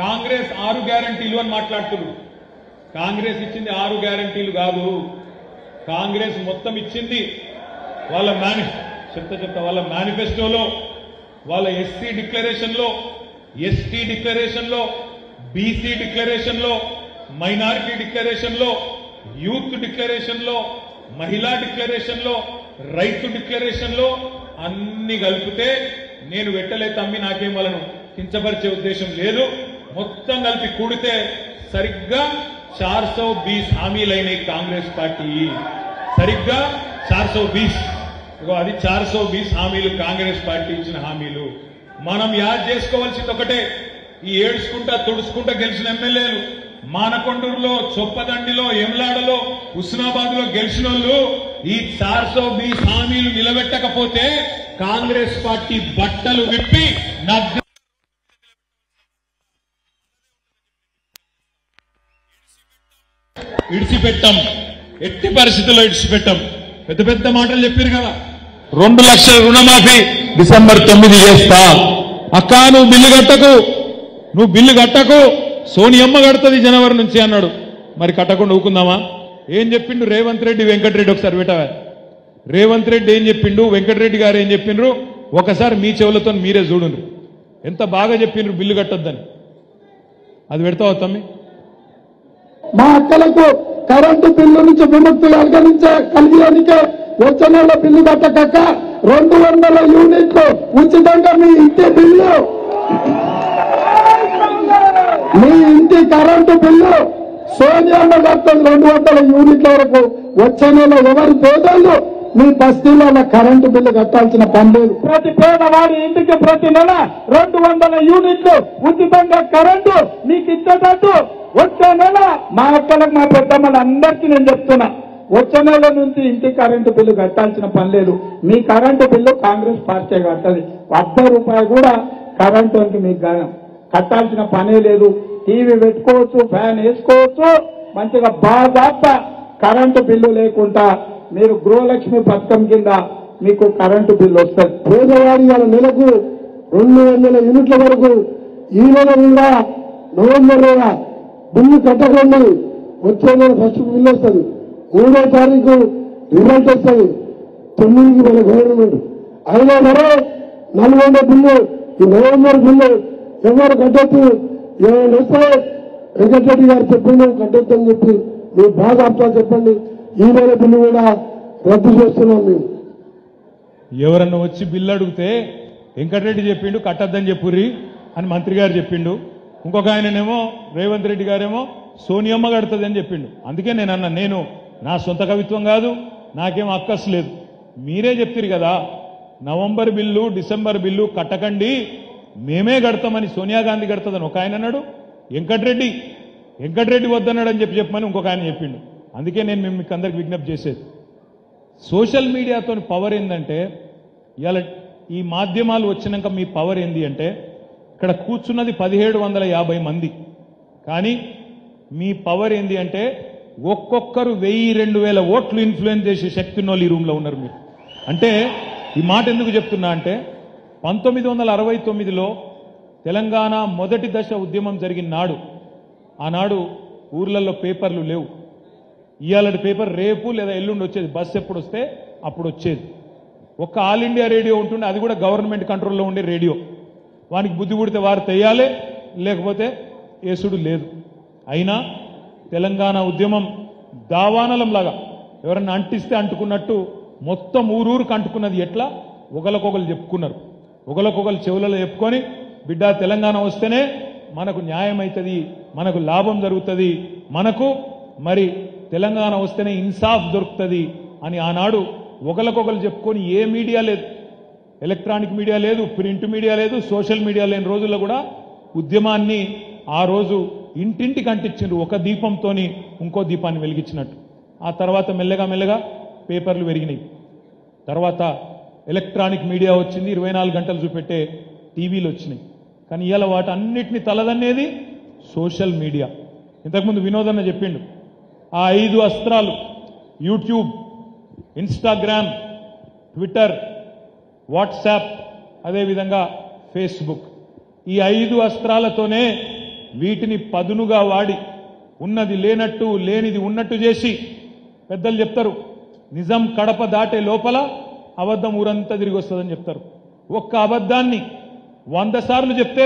కాంగ్రెస్ 6 గ్యారంటీలు అని మాట్లాడుతున్నారు. కాంగ్రెస్ ఇచ్చింది 6 గ్యారంటీలు కాదు. కాంగ్రెస్ మొత్తం ఇచ్చింది వాళ్ళ వాళ్ళ మేనిఫెస్టోలో, వాళ్ళ ఎస్సీ డిక్లరేషన్లో, ఎస్టీ డిక్లరేషన్లో, బీసీ డిక్లరేషన్లో, మైనారిటీ డిక్లరేషన్లో, యూత్ డిక్లరేషన్లో, మహిళా డిక్లరేషన్లో, రైతు డిక్లరేషన్లో అన్ని కలిపితే నేను వెట్టలే తమ్మి, నాకేం వాళ్ళను కించపరిచే ఉద్దేశం లేదు. మొత్తం కలిపి కూడితే సరిగ్గా 420 హామీలైనాయి కాంగ్రెస్ పార్టీ. సరిగ్గా 420. అది 420 హామీలు కాంగ్రెస్ పార్టీ ఇచ్చిన హామీలు. మనం యాద్ చేసుకోవాల్సింది ఒకటే, ఈ ఏడ్చుకుంటా తుడుచుకుంటా గెలిచిన ఎమ్మెల్యేలు మానకొండూరులో, చొప్పదండిలో, ఎమ్లాడలో, హుస్నాబాద్ లో గెలిచిన వాళ్ళు ఈ 420 హామీలు నిలబెట్టకపోతే కాంగ్రెస్ పార్టీ బట్టలు విప్పి ఇడిచిపెట్టాం. ఎట్టి పరిస్థితుల్లో ఇడిచిపెట్టాం. పెద్ద పెద్ద మాటలు చెప్పారు కదా. 2 లక్షల రుణమాఫీ డిసెంబర్ 9 చేస్తా. అక్క నువ్వు బిల్లు కట్టకు, సోనియమ్మ కడుతుంది జనవరి నుంచి అన్నాడు. మరి కట్టకుండా ఊకుందామా? ఏం చెప్పిండు రేవంత్ రెడ్డి, వెంకటరెడ్డి? ఒకసారి పెట్టవా. రేవంత్ రెడ్డి ఏం చెప్పిండు, వెంకటరెడ్డి గారు ఏం చెప్పిండ్రు ఒకసారి మీ చెవులతో మీరే చూడండి. ఎంత బాగా చెప్పిండ్రు బిల్లు కట్టొద్దని. అది పెడతావా తమ్మి? మా అక్కలకు కరెంటు బిల్లు నుంచి విముక్తి కలిగేందుకే వచ్చే నెల బిల్లు కట్టక 200 యూనిట్లు ఉచితంగా మీ ఇంటి బిల్లు, మీ ఇంటి కరెంటు బిల్లు సోనియమ్మ కడుతుంది 200 యూనిట్ల వరకు. వచ్చే నెల ఎవరి పేదలు మీ బస్తీలలో కరెంటు బిల్లు కట్టాల్సిన పని లేదు. ప్రతి పేదవాడి ఇంటికి ప్రతి నెల 200 యూనిట్లు ఉచితంగా కరెంటు మీకు ఇచ్చేటట్టు వచ్చే నెల మా అక్కలకు, మా పెద్దమ్మలందరికీ నేను చెప్తున్నా, వచ్చే నెల నుంచి ఇంటి కరెంటు బిల్లు కట్టాల్సిన పని లేదు. మీ కరెంటు బిల్లు కాంగ్రెస్ పార్టీ కట్టదు. 10 రూపాయలు కూడా కరెంటు మీకు కట్టాల్సిన పనే లేదు. టీవీ పెట్టుకోవచ్చు, ఫ్యాన్ వేసుకోవచ్చు, మంచిగా బాగా కరెంటు బిల్లు లేకుండా మీరు గృహలక్ష్మి పథకం కింద మీకు కరెంటు బిల్లు వస్తుంది. పేదవాడి వాళ్ళ నెలకు 200 యూనిట్ల వరకు ఈ నెల కూడా నవంబర్ బిల్లు కట్టకండి. వచ్చే నెల ఫస్ట్ బిల్లు వస్తుంది. 3వ తారీఖు రిజల్ట్ వస్తుంది 9కి మన గవర్నమెంట్. అయినా సరే నల్గొండ బిల్లు, ఈ నవంబర్ బిల్లు ఎవరు కట్టొచ్చు, ఏమైనా వస్తే వెంకటరెడ్డి గారు చెప్పిండు కట్టొచ్చు అని చెప్పి మీరు బాగా అర్థం చెప్పండి. ఈ నెల బిల్లు కూడా రద్దు చేస్తున్నాం మేము. ఎవరన్నా వచ్చి బిల్లు అడిగితే వెంకటరెడ్డి చెప్పిండు కట్టద్దని చెప్పుర్రి అని మంత్రి గారు చెప్పిండు. ఇంకొక ఆయననేమో రేవంత్ రెడ్డి గారేమో సోనియమ్మ కడుతుంది అని చెప్పిండు. అందుకే నేను అన్నా, నేను నా సొంత కవిత్వం కాదు, నాకేం అక్కస్ లేదు. మీరే చెప్తారు కదా నవంబర్ బిల్లు డిసెంబర్ బిల్లు కట్టకండి మేమే కడతామని, సోనియా గాంధీ కడుతుందని ఒక ఆయన అన్నాడు. వెంకటరెడ్డి వద్దన్నాడు అని చెప్పమని ఇంకొక ఆయన చెప్పిండు. అందుకే నేను మీకు అందరికి విజ్ఞప్తి చేసేది, సోషల్ మీడియాతో పవర్ ఏంటంటే, ఇవాళ ఈ మాధ్యమాలు వచ్చినాక మీ పవర్ ఏంది అంటే, ఇక్కడ కూర్చున్నది 1750 మంది, కానీ మీ పవర్ ఏంది అంటే ఒక్కొక్కరు 1000-2000 ఓట్లు ఇన్ఫ్లుయెన్స్ చేసే శక్తి ఉన్నోళ్ళు ఈ రూమ్లో ఉన్నారు మీరు. అంటే ఈ మాట ఎందుకు చెప్తున్నా అంటే 1969లో తెలంగాణ మొదటి దశ ఉద్యమం జరిగిన నాడు, ఆనాడు ఊర్లలో పేపర్లు లేవు. ఇవాళ పేపర్ రేపు లేదా ఎల్లుండి వచ్చేది, బస్సు ఎప్పుడు వస్తే అప్పుడు వచ్చేది. ఒక్క ఆల్ ఇండియా రేడియో ఉంటుండే, అది కూడా గవర్నమెంట్ కంట్రోల్లో ఉండే రేడియో. వానికి బుద్ధి పుడితే వారు తెయ్యాలి, లేకపోతే ఏసుడు లేదు. అయినా తెలంగాణ ఉద్యమం దావానలంలాగా ఎవరన్నా అంటిస్తే అంటుకున్నట్టు మొత్తం ఊరూరుకు అంటుకున్నది. ఎట్లా ఒకరికొకరు చెప్పుకున్నారు, ఒకరికొకరు చెవులలో చెప్పుకొని, బిడ్డ తెలంగాణ వస్తేనే మనకు న్యాయం అవుతుంది, మనకు లాభం జరుగుతుంది, మనకు మరి తెలంగాణ వస్తేనే ఇన్సాఫ్ దొరుకుతుంది అని ఆనాడు ఒకరికొకరు చెప్పుకొని, ఏ మీడియా లేదు, ఎలక్ట్రానిక్ మీడియా లేదు, ప్రింట్ మీడియా లేదు, సోషల్ మీడియా లేని రోజుల్లో కూడా ఉద్యమాన్ని ఆ రోజు ఇంటింటికి అంటించారు, ఒక దీపంతో ఇంకో దీపాన్ని వెలిగించినట్టు. ఆ తర్వాత మెల్లగా పేపర్లు పెరిగినాయి, తర్వాత ఎలక్ట్రానిక్ మీడియా వచ్చింది, 24 గంటలు చూపెట్టే టీవీలు వచ్చినాయి. కానీ ఇవాళ వాటన్నిటిని తలదన్నేది సోషల్ మీడియా. ఇంతకుముందు వినోదన్న చెప్పిండు, ఆ 5 అస్త్రాలు యూట్యూబ్, ఇన్స్టాగ్రామ్, ట్విట్టర్, వాట్సాప్, అదేవిధంగా ఫేస్బుక్, ఈ 5 అస్త్రాలతోనే వీటిని పదునుగా వాడి ఉన్నది లేనట్టు లేనిది ఉన్నట్టు చేసి, పెద్దలు చెప్తారు నిజం కడప దాటే లోపల అబద్ధం ఊరంతా తిరిగి వస్తుందని చెప్తారు. ఒక్క అబద్ధాన్ని 100 సార్లు చెప్తే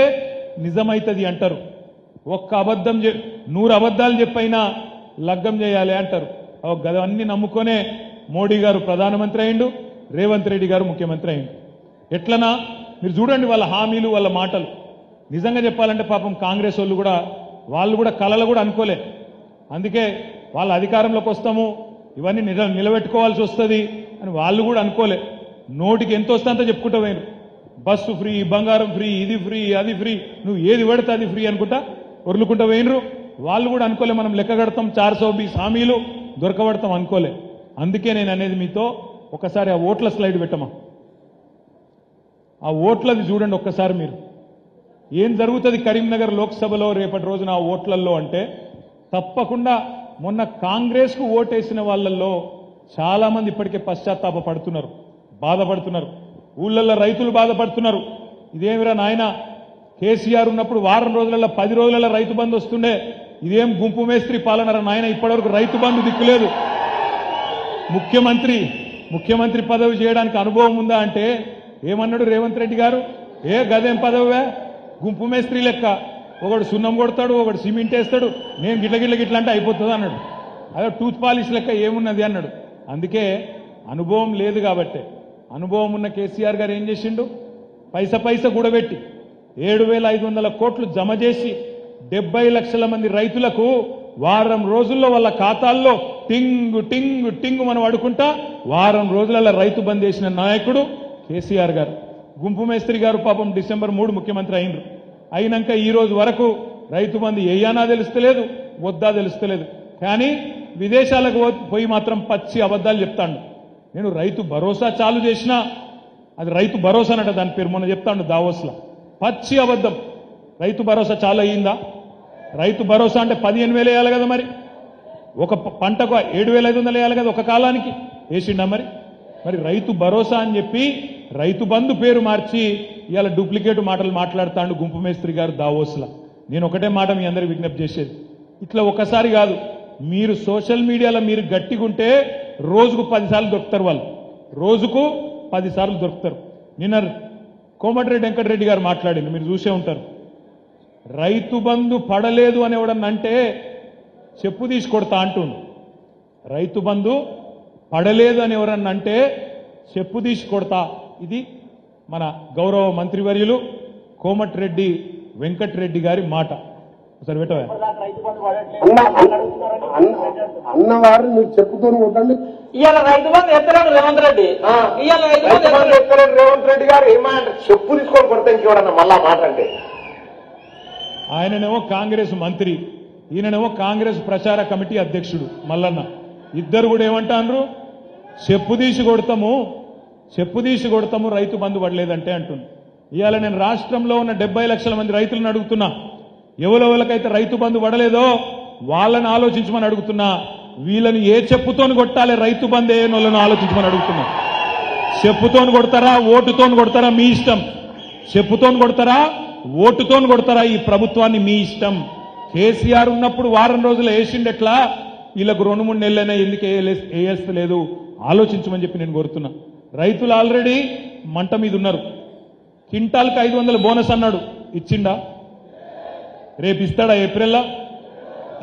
నిజమైతుంది అంటారు. ఒక్క అబద్ధం 100 అబద్ధాలు చెప్పైనా లగ్గం చేయాలి అంటారు. గదవన్నీ నమ్ముకొనే మోడీ గారు ప్రధానమంత్రి అయిండు, రేవంత్ రెడ్డి గారు ముఖ్యమంత్రి అయిండు. ఎట్లనా మీరు చూడండి వాళ్ళ హామీలు, వాళ్ళ మాటలు. నిజంగా చెప్పాలంటే పాపం కాంగ్రెస్ వాళ్ళు కూడా కలలు కూడా అనుకోలే. అందుకే వాళ్ళ అధికారంలోకి వస్తాము, ఇవన్నీ నిలబెట్టుకోవాల్సి వస్తుంది అని వాళ్ళు కూడా అనుకోలే. నోటికి ఎంత వస్తే అంత చెప్పుకుంటూ పోయినారు, బస్సు ఫ్రీ, బంగారం ఫ్రీ, ఇది ఫ్రీ, అది ఫ్రీ, నువ్వు ఏది పడితే అది ఫ్రీ అనుకుంటా ఒర్లుకుంటూ పోయినరు. వాళ్ళు కూడా అనుకోలే మనం లెక్క కడతాం, 420 హామీలు దొరకబడతాం అనుకోలే. అందుకే నేను అనేది మీతో, ఒకసారి ఆ ఓట్ల స్లైడ్ పెట్టమా, ఆ ఓట్లది చూడండి ఒక్కసారి మీరు. ఏం జరుగుతుంది కరీంనగర్ లోక్సభలో రేపటి రోజున ఆ ఓట్లల్లో అంటే, తప్పకుండా మొన్న కాంగ్రెస్కు ఓటేసిన వాళ్ళల్లో చాలా మంది ఇప్పటికే పశ్చాత్తాప పడుతున్నారు, బాధపడుతున్నారు. ఊళ్ళల్లో రైతులు బాధపడుతున్నారు. ఇదేమిరా నాయన, కేసీఆర్ ఉన్నప్పుడు వారం రోజులలో 10 రోజులలో రైతు బంధు వస్తుండే, ఇదేం గుంపు మేస్త్రి పాలనరా నాయన, ఇప్పటివరకు రైతు బంధు దిక్కులేదు. ముఖ్యమంత్రి పదవి చేయడానికి అనుభవం ఉందా అంటే ఏమన్నాడు రేవంత్ రెడ్డి గారు, గదేం పదవే, గుంపు మేస్త్రి లెక్క, ఒకడు సున్నం కొడతాడు, ఒకడు సిమెంట్ వేస్తాడు, నేను గిట్ల అంటే అయిపోతుంది అన్నాడు. అదే టూత్ పాలిష్ లెక్క ఏమున్నది అన్నాడు. అందుకే అనుభవం లేదు కాబట్టి, అనుభవం ఉన్న కేసీఆర్ గారు ఏం చేసిండు, పైస కూడబెట్టి 7,500 కోట్లు జమ చేసి 70 లక్షల మంది రైతులకు వారం రోజుల్లో వాళ్ళ ఖాతాల్లో టింగు మనం అడుకుంటా వారం రోజులలో రైతు బంద్ చేసిన నాయకుడు కేసీఆర్ గారు. గుంపు మేస్త్రి గారు పాపం డిసెంబర్ 3 ముఖ్యమంత్రి అయినాక ఈ రోజు వరకు రైతు బంధు ఏయానా తెలుస్తలేదు, వద్దా తెలుస్తలేదు. కానీ విదేశాలకు పోయి మాత్రం పచ్చి అబద్ధాలు చెప్తాడు. నేను రైతు భరోసా చాలు చేసినా, అది రైతు భరోసా అన్నట దాని పేరు, మొన్న చెప్తాడు దావోస్లో. పచ్చి అబద్ధం. రైతు భరోసా చాలు అయ్యిందా? రైతు భరోసా అంటే 15,000 వేయాలి కదా, మరి ఒక పంటకు 7,500 వేయాలి కదా, ఒక కాలానికి వేసిండా? మరి రైతు భరోసా అని చెప్పి రైతు బంధు పేరు మార్చి ఇవాళ డూప్లికేట్ మాటలు మాట్లాడుతాడు గుంపు మేస్త్రి గారు దావోస్లా. నేను ఒకటే మాట మీ అందరికి విజ్ఞప్తి చేసేది, ఇట్లా ఒకసారి కాదు, మీరు సోషల్ మీడియాలో మీరు గట్టిగుంటే రోజుకు 10 సార్లు దొరుకుతారు వాళ్ళు, రోజుకు 10 సార్లు దొరుకుతారు. నిన్న కోమటిరెడ్డి వెంకటరెడ్డి గారు మాట్లాడింది, మీరు చూసే ఉంటారు. రైతు బంధు పడలేదు అని ఎవడన్నంటే చెప్పు తీసి కొడతా అంటుండు. రైతు బంధు పడలేదు అని ఎవరన్నంటే చెప్పు తీసి కొడతా. ఇది మన గౌరవ మంత్రివర్యులు కోమటిరెడ్డి వెంకటరెడ్డి గారి మాట. ఒకసారి పెట్టవా అన్నవారు మీరు చెప్పుతూ ఉండండి. ఇవాళ రైతు బంధు ఎత్తలేడు రేవంత్ రెడ్డి. ఇవాళ రైతు బంధు ఎత్తలేడు రేవంత్ రెడ్డి గారు ఏమంటే చెప్పు తీసుకొని కొడితే ఇంకేవడన్నా మళ్ళా మాట అంటే. ఆయననేమో కాంగ్రెస్ మంత్రి, ఈయననేమో కాంగ్రెస్ ప్రచార కమిటీ అధ్యక్షుడు మల్లన్న. ఇద్దరు కూడా ఏమంటారు, చెప్పు తీసి కొడతాము రైతు బంధు పడలేదంటే అంటుంది. ఇవాళ నేను రాష్ట్రంలో ఉన్న 70 లక్షల మంది రైతులను అడుగుతున్నా, ఎవరెవరికైతే రైతు బంధు పడలేదో వాళ్ళని ఆలోచించమని అడుగుతున్నా. వీళ్ళని ఏ చెప్పుతోని కొట్టాలి రైతు బంధు వేయని వాళ్ళని ఆలోచించమని అడుగుతున్నా. చెప్పుతోని కొడతారా, ఓటుతోని కొడతారా మీ ఇష్టం. చెప్పుతోని కొడతారా, ఓటుతోని కొడతారా ఈ ప్రభుత్వాన్ని మీ ఇష్టం. కేసీఆర్ ఉన్నప్పుడు వారం రోజులు వేసిండెట్లా, వీళ్ళకు 2-3 నెలలైనా ఎందుకు వేయలేదు ఆలోచించమని చెప్పి నేను కోరుతున్నా. రైతులు ఆల్రెడీ మంట మీద ఉన్నారు. క్వింటాల్కి 500 బోనస్ అన్నాడు, ఇచ్చిండా? రేపు ఇస్తాడా ఏప్రిల్లో?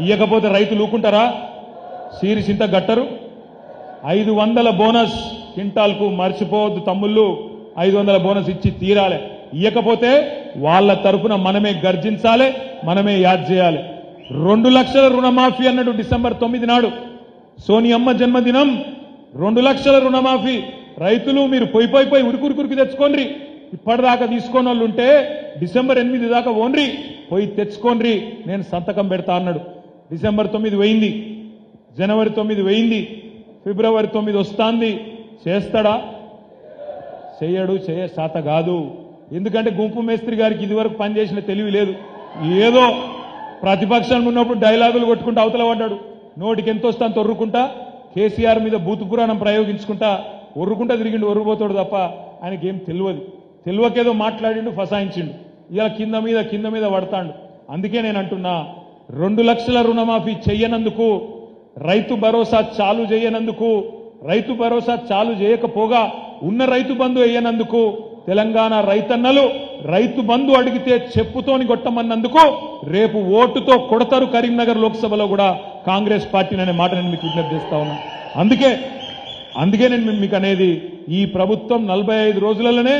ఇయ్యకపోతే రైతులు ఊకుంటారా? సీరిసింత గట్టరు. 500 బోనస్ క్వింటాల్కు, మర్చిపోవద్దు తమ్ముళ్ళు, 500 బోనస్ ఇచ్చి తీరాలి. ఇయ్యకపోతే వాళ్ళ తరఫున మనమే గర్జించాలి, మనమే యాద్ చేయాలి. 2 లక్షల రుణమాఫీ అన్నాడు డిసెంబర్ 9 నాడు, సోనియమ్మ జన్మదినం. 2 లక్షల రుణమాఫీ. రైతులు మీరు పోయి ఉరికి తెచ్చుకోండి. ఇప్పటిదాకా తీసుకోని వాళ్ళు ఉంటే డిసెంబర్ 8 దాకా ఓన్రి, పోయి తెచ్చుకోండి, నేను సంతకం పెడతా అన్నాడు. డిసెంబర్ 9 పోయింది, జనవరి 9 పోయింది, ఫిబ్రవరి 9 వస్తాంది. చేస్తాడా? చెయ్యడు, శాత కాదు. ఎందుకంటే గుంపు మేస్త్రి గారికి ఇదివరకు పనిచేసిన తెలివి లేదు. ఏదో ప్రతిపక్షంలో ఉన్నప్పుడు డైలాగులు కొట్టుకుంటూ అవతల పడ్డాడు. నోటికి ఎంత వస్తా అంత ఒర్రుకుంటా, కేసీఆర్ మీద బూతు పురాణం ప్రయోగించుకుంటా ఒర్రుకుంటా తిరిగిండు, ఒర్రుపోతాడు తప్ప ఆయనకి ఏం తెలియదు. తెలివకేదో మాట్లాడిండు, ఫసాయించిండు. ఇలా కింద మీద పడతాడు. అందుకే నేను అంటున్నా, 2 లక్షల రుణమాఫీ చెయ్యనందుకు, రైతు భరోసా చాలు చేయనందుకు, రైతు భరోసా చాలు చేయకపోగా ఉన్న రైతు బంధు వేయనందుకు, తెలంగాణ రైతన్నలు రైతు బంధు అడిగితే చెప్పుతోని కొట్టమన్నందుకు రేపు ఓటుతో కొడతారు కరీంనగర్ లోక్సభలో కూడా కాంగ్రెస్ పార్టీని అనే మాట నేను మీకు విజ్ఞప్తి చేస్తా ఉన్నా. అందుకే నేను మీకు అనేది, ఈ ప్రభుత్వం 45 రోజులలోనే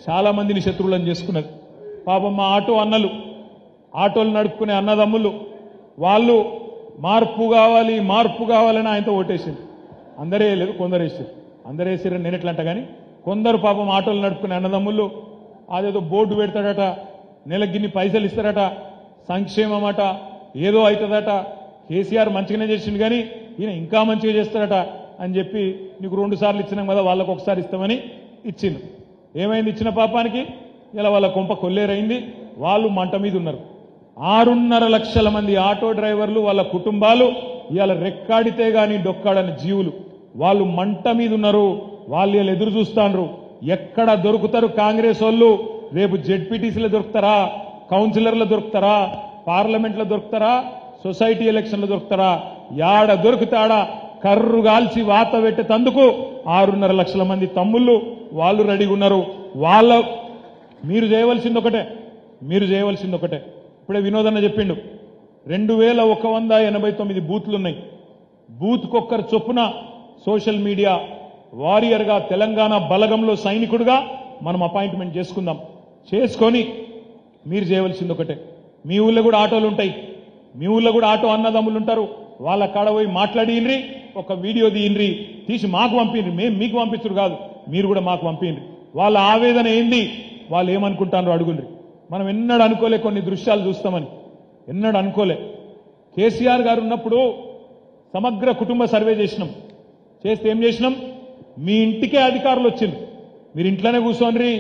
చాలా మందిని శత్రువులను చేసుకున్నది. పాపం మా ఆటోలు నడుపుకునే అన్నదమ్ములు వాళ్ళు మార్పు కావాలని ఆయనతో ఓటేసింది. అందరే లేదు, కొందరు వేసారు. అందరు వేసారని నేను ఎట్లా అంట, కానీ కొందరు పాపం ఆటోలు నడుపుకునే అన్నదమ్ములు అదేదో బోర్డు పెడతాడట, నెలగిన్ని పైసలు ఇస్తారట, సంక్షేమం అట, ఏదో అవుతుందట, కేసీఆర్ మంచిగానే చేసిండు కానీ ఈయన ఇంకా మంచిగా చేస్తాడట అని చెప్పి నీకు 2 సార్లు ఇచ్చినాం కదా, వాళ్ళకు ఒకసారి ఇస్తామని ఇచ్చింది. ఏమైంది ఇచ్చిన పాపానికి? ఇలా వాళ్ళ కొంప కొల్లేరైంది. వాళ్ళు మంట మీద ఉన్నారు. 6.5 లక్షల మంది ఆటో డ్రైవర్లు, వాళ్ళ కుటుంబాలు ఇవాళ రెక్కాడితే గాని డొక్కాడని జీవులు, వాళ్ళు మంట మీద ఉన్నారు. వాళ్ళు ఇలా ఎదురు చూస్తాండ్రు, ఎక్కడ దొరుకుతారు కాంగ్రెస్ వాళ్ళు? రేపు జెడ్పీటీసీలో దొరుకుతారా, కౌన్సిలర్లు దొరుకుతారా, పార్లమెంట్లో దొరుకుతారా, సొసైటీ ఎలక్షన్లో దొరుకుతారా? యాడ దొరుకుతాడా కర్రు గాల్చి వాత పెట్టేందుకు 6.5 లక్షల మంది తమ్ముళ్ళు వాళ్ళు రెడీగా ఉన్నారు. మీరు చేయవలసింది ఒకటే. ఇప్పుడే వినోదన్న చెప్పిండు, 2189 బూత్లున్నాయి. బూత్కొక్కరు చొప్పున సోషల్ మీడియా వారియర్గా, తెలంగాణ బలగంలో సైనికుడుగా మనం అపాయింట్మెంట్ చేసుకొని మీరు చేయవలసింది ఒకటే. మీ ఊళ్ళో కూడా ఆటోలు ఉంటాయి, మీ ఊళ్ళో కూడా ఆటో అన్నదమ్ములు ఉంటారు. వాళ్ళ కాడ పోయి మాట్లాడినరి, ఒక వీడియో తీసి మాకు పంపిండ్రి. మేము మీకు పంపించరు కాదు, మీరు కూడా మాకు పంపిండ్రి. వాళ్ళ ఆవేదన ఏంది, వాళ్ళు ఏమనుకుంటారో అడుగుండ్రి. మనం ఎన్నడూ అనుకోలే కొన్ని దృశ్యాలు చూస్తామని, ఎన్నడూ అనుకోలే. కేసీఆర్ గారు ఉన్నప్పుడు సమగ్ర కుటుంబ సర్వే చేస్తే ఏం చేసినాం? మీ ఇంటికే అధికారులు వచ్చిండ్రు, మీరు ఇంట్లోనే కూర్చోండ్రి,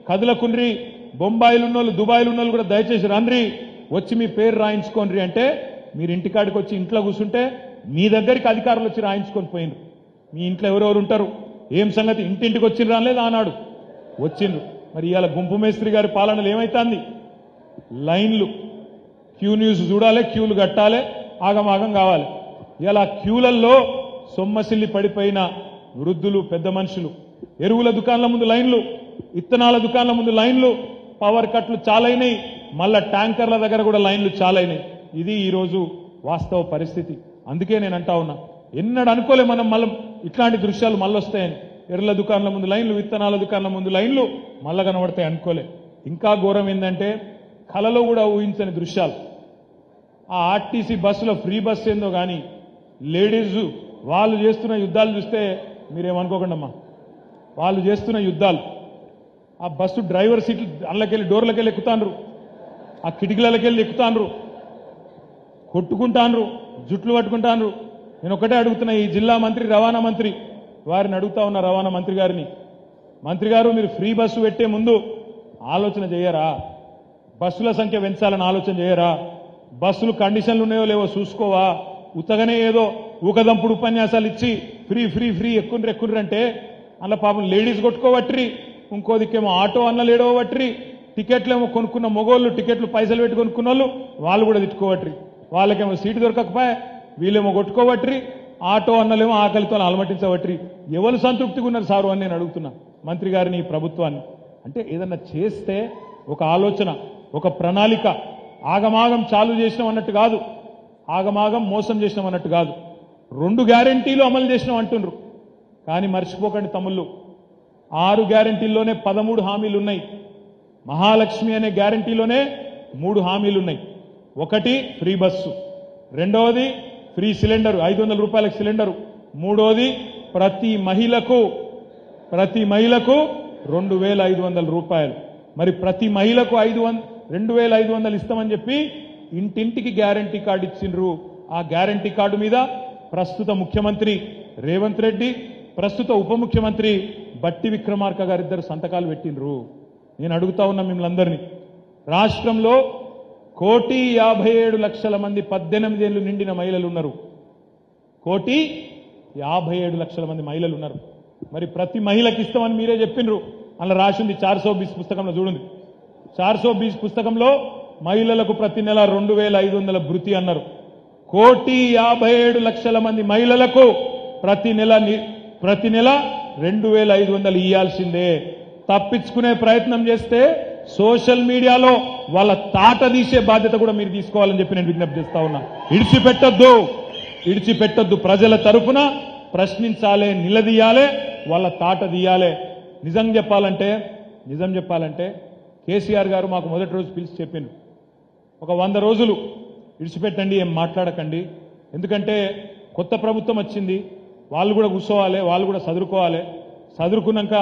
కదులకుండ్రి, బొంబాయిలు ఉన్నోళ్ళు, దుబాయ్లు ఉన్నోళ్ళు కూడా దయచేసి రండ్రి, వచ్చి మీ పేరు రాయించుకోండి అంటే మీరు ఇంటికాడికి వచ్చి ఇంట్లో కూర్చుంటే మీ దగ్గరికి అధికారులు వచ్చి రాయించుకొని పోయిండ్రు. మీ ఇంట్లో ఎవరెవరు ఉంటారు, ఏం సంగతి, ఇంటింటికి వచ్చిండ్రు అనలేదు ఆనాడు, వచ్చిండ్రు. మరి ఇవాళ గుంపు మేస్త్రి గారి పాలనలు ఏమైతుంది? లైన్లు, క్యూ న్యూస్ చూడాలి, క్యూలు కట్టాలి, ఆగమాగం కావాలి. ఇలా క్యూలల్లో సొమ్మసిల్లి పడిపోయిన వృద్ధులు, పెద్ద మనుషులు, ఎరువుల దుకాణాల ముందు లైన్లు, ఇత్తనాల దుకాణాల ముందు లైన్లు, పవర్ కట్లు చాలైనాయి, మళ్ళా ట్యాంకర్ల దగ్గర కూడా లైన్లు చాలైనాయి. ఇది ఈరోజు వాస్తవ పరిస్థితి. అందుకే నేను అంటా ఉన్నా, ఎన్నడూ అనుకోలే మనం మళ్ళీ ఇట్లాంటి దృశ్యాలు మళ్ళీ వస్తాయని. ఎరువుల దుకాణాల ముందు లైన్లు, విత్తనాల దుకాణాల ముందు లైన్లు మళ్ళా కనబడతాయి అనుకోలే. ఇంకా ఘోరం ఏంటంటే కలలో కూడా ఊహించని దృశ్యాలు. ఆ ఆర్టీసీ బస్సులో ఫ్రీ బస్సు ఏందో కానీ లేడీస్ వాళ్ళు చేస్తున్న యుద్ధాలు చూస్తే మీరేమనుకోకండి అమ్మా, వాళ్ళు చేస్తున్న యుద్ధాలు. ఆ బస్సు డ్రైవర్ సీట్లు అందులోకెళ్ళి డోర్లకెళ్ళి ఎక్కుతాండ్రు, ఆ కిటికీలకెళ్ళి ఎక్కుతాండ్రు, కొట్టుకుంటాండ్రు, జుట్లు పట్టుకుంటాండ్రు. నేను ఒకటే అడుగుతున్నా, ఈ జిల్లా మంత్రి, రవాణా మంత్రి వారిని అడుగుతా ఉన్నా, రవాణా మంత్రి గారిని, మంత్రి గారు మీరు ఫ్రీ బస్సు పెట్టే ముందు ఆలోచన చేయరా? బస్సుల సంఖ్య పెంచాలని ఆలోచన చేయరా? బస్సులు కండిషన్లు ఉన్నాయో లేవో చూసుకోవా? ఉత్తగానే ఏదో ఊకదంపుడు ఉపన్యాసాలు ఇచ్చి ఫ్రీ ఫ్రీ ఫ్రీ ఎక్కుండ్రు అంటే అలా పాపం లేడీస్ కొట్టుకోవట్రి, ఇంకో దిక్కేమో ఆటో అన్న లేడవట్రి, టికెట్లేమో కొనుక్కున్న మొగోళ్ళు, టికెట్లు పైసలు పెట్టి కొనుక్కున్న వాళ్ళు కూడా తిట్టుకోవట్రి, వాళ్ళకేమో సీటు దొరకకపోయా వీళ్ళేమో కొట్టుకోవట్రి, ఆటో అన్నలేమో ఆకలితో అలమటించవట్రి. ఎవరు సంతృప్తిగా ఉన్నారు సారు అని నేను అడుగుతున్నా మంత్రి గారిని, ఈ ప్రభుత్వాన్ని. అంటే ఏదన్నా చేస్తే ఒక ఆలోచన, ఒక ప్రణాళిక, ఆగమాగం చాలు చేసినాం అన్నట్టు కాదు, ఆగమాగం మోసం చేసినాం అన్నట్టు కాదు. 2 గ్యారెంటీలు అమలు చేసినాం అంటుండ్రు. కానీ మర్చిపోకండి తమ్ముళ్ళు, 6 గ్యారెంటీల్లోనే 13 హామీలు ఉన్నాయి. మహాలక్ష్మి అనే గ్యారెంటీలోనే 3 హామీలు ఉన్నాయి. ఒకటి ఫ్రీ బస్సు, రెండవది ఫ్రీ సిలిండరు, 500 రూపాయలకు సిలిండరు, మూడోది ప్రతి మహిళకు 2500 రూపాయలు. మరి ప్రతి మహిళకు 2500 ఇస్తామని చెప్పి ఇంటింటికి గ్యారంటీ కార్డు ఇచ్చిండ్రు. ఆ గ్యారంటీ కార్డు మీద ప్రస్తుత ముఖ్యమంత్రి రేవంత్ రెడ్డి, ప్రస్తుత ఉప ముఖ్యమంత్రి బట్టి విక్రమార్క గారిద్దరు సంతకాలు పెట్టిండ్రు. నేను అడుగుతా ఉన్నా మిమ్మల్ని అందరినీ, రాష్ట్రంలో 1,57,00,000 మంది 18 ఏళ్లు నిండిన మహిళలు ఉన్నారు. 1,57,00,000 మంది మహిళలు ఉన్నారు. మరి ప్రతి మహిళకి ఇస్తామని మీరే చెప్పిండ్రు. అలా రాసింది 420 పుస్తకంలో చూడండి. 420 పుస్తకంలో మహిళలకు ప్రతి నెల 2,500 భృతి అన్నారు. 1,57,00,000 మంది మహిళలకు ప్రతి నెల 2,500 ఇయ్యాల్సిందే. తప్పించుకునే ప్రయత్నం చేస్తే సోషల్ మీడియాలో వాళ్ళ తాట తీసే బాధ్యత కూడా మీరు తీసుకోవాలని చెప్పి నేను విజ్ఞప్తి చేస్తా ఉన్నా. ఇడిచిపెట్టొద్దు. ప్రజల తరఫున ప్రశ్నించాలే, నిలదీయాలే, వాళ్ళ తాట తీయాలే. నిజం చెప్పాలంటే కేసీఆర్ గారు మాకు మొదటి రోజు పిలిచి చెప్పిండ్రు, ఒక 100 రోజులు ఇడిచిపెట్టండి, ఏం మాట్లాడకండి, ఎందుకంటే కొత్త ప్రభుత్వం వచ్చింది, వాళ్ళు కూడా కూర్చోవాలి, వాళ్ళు కూడా చదువుకున్నాక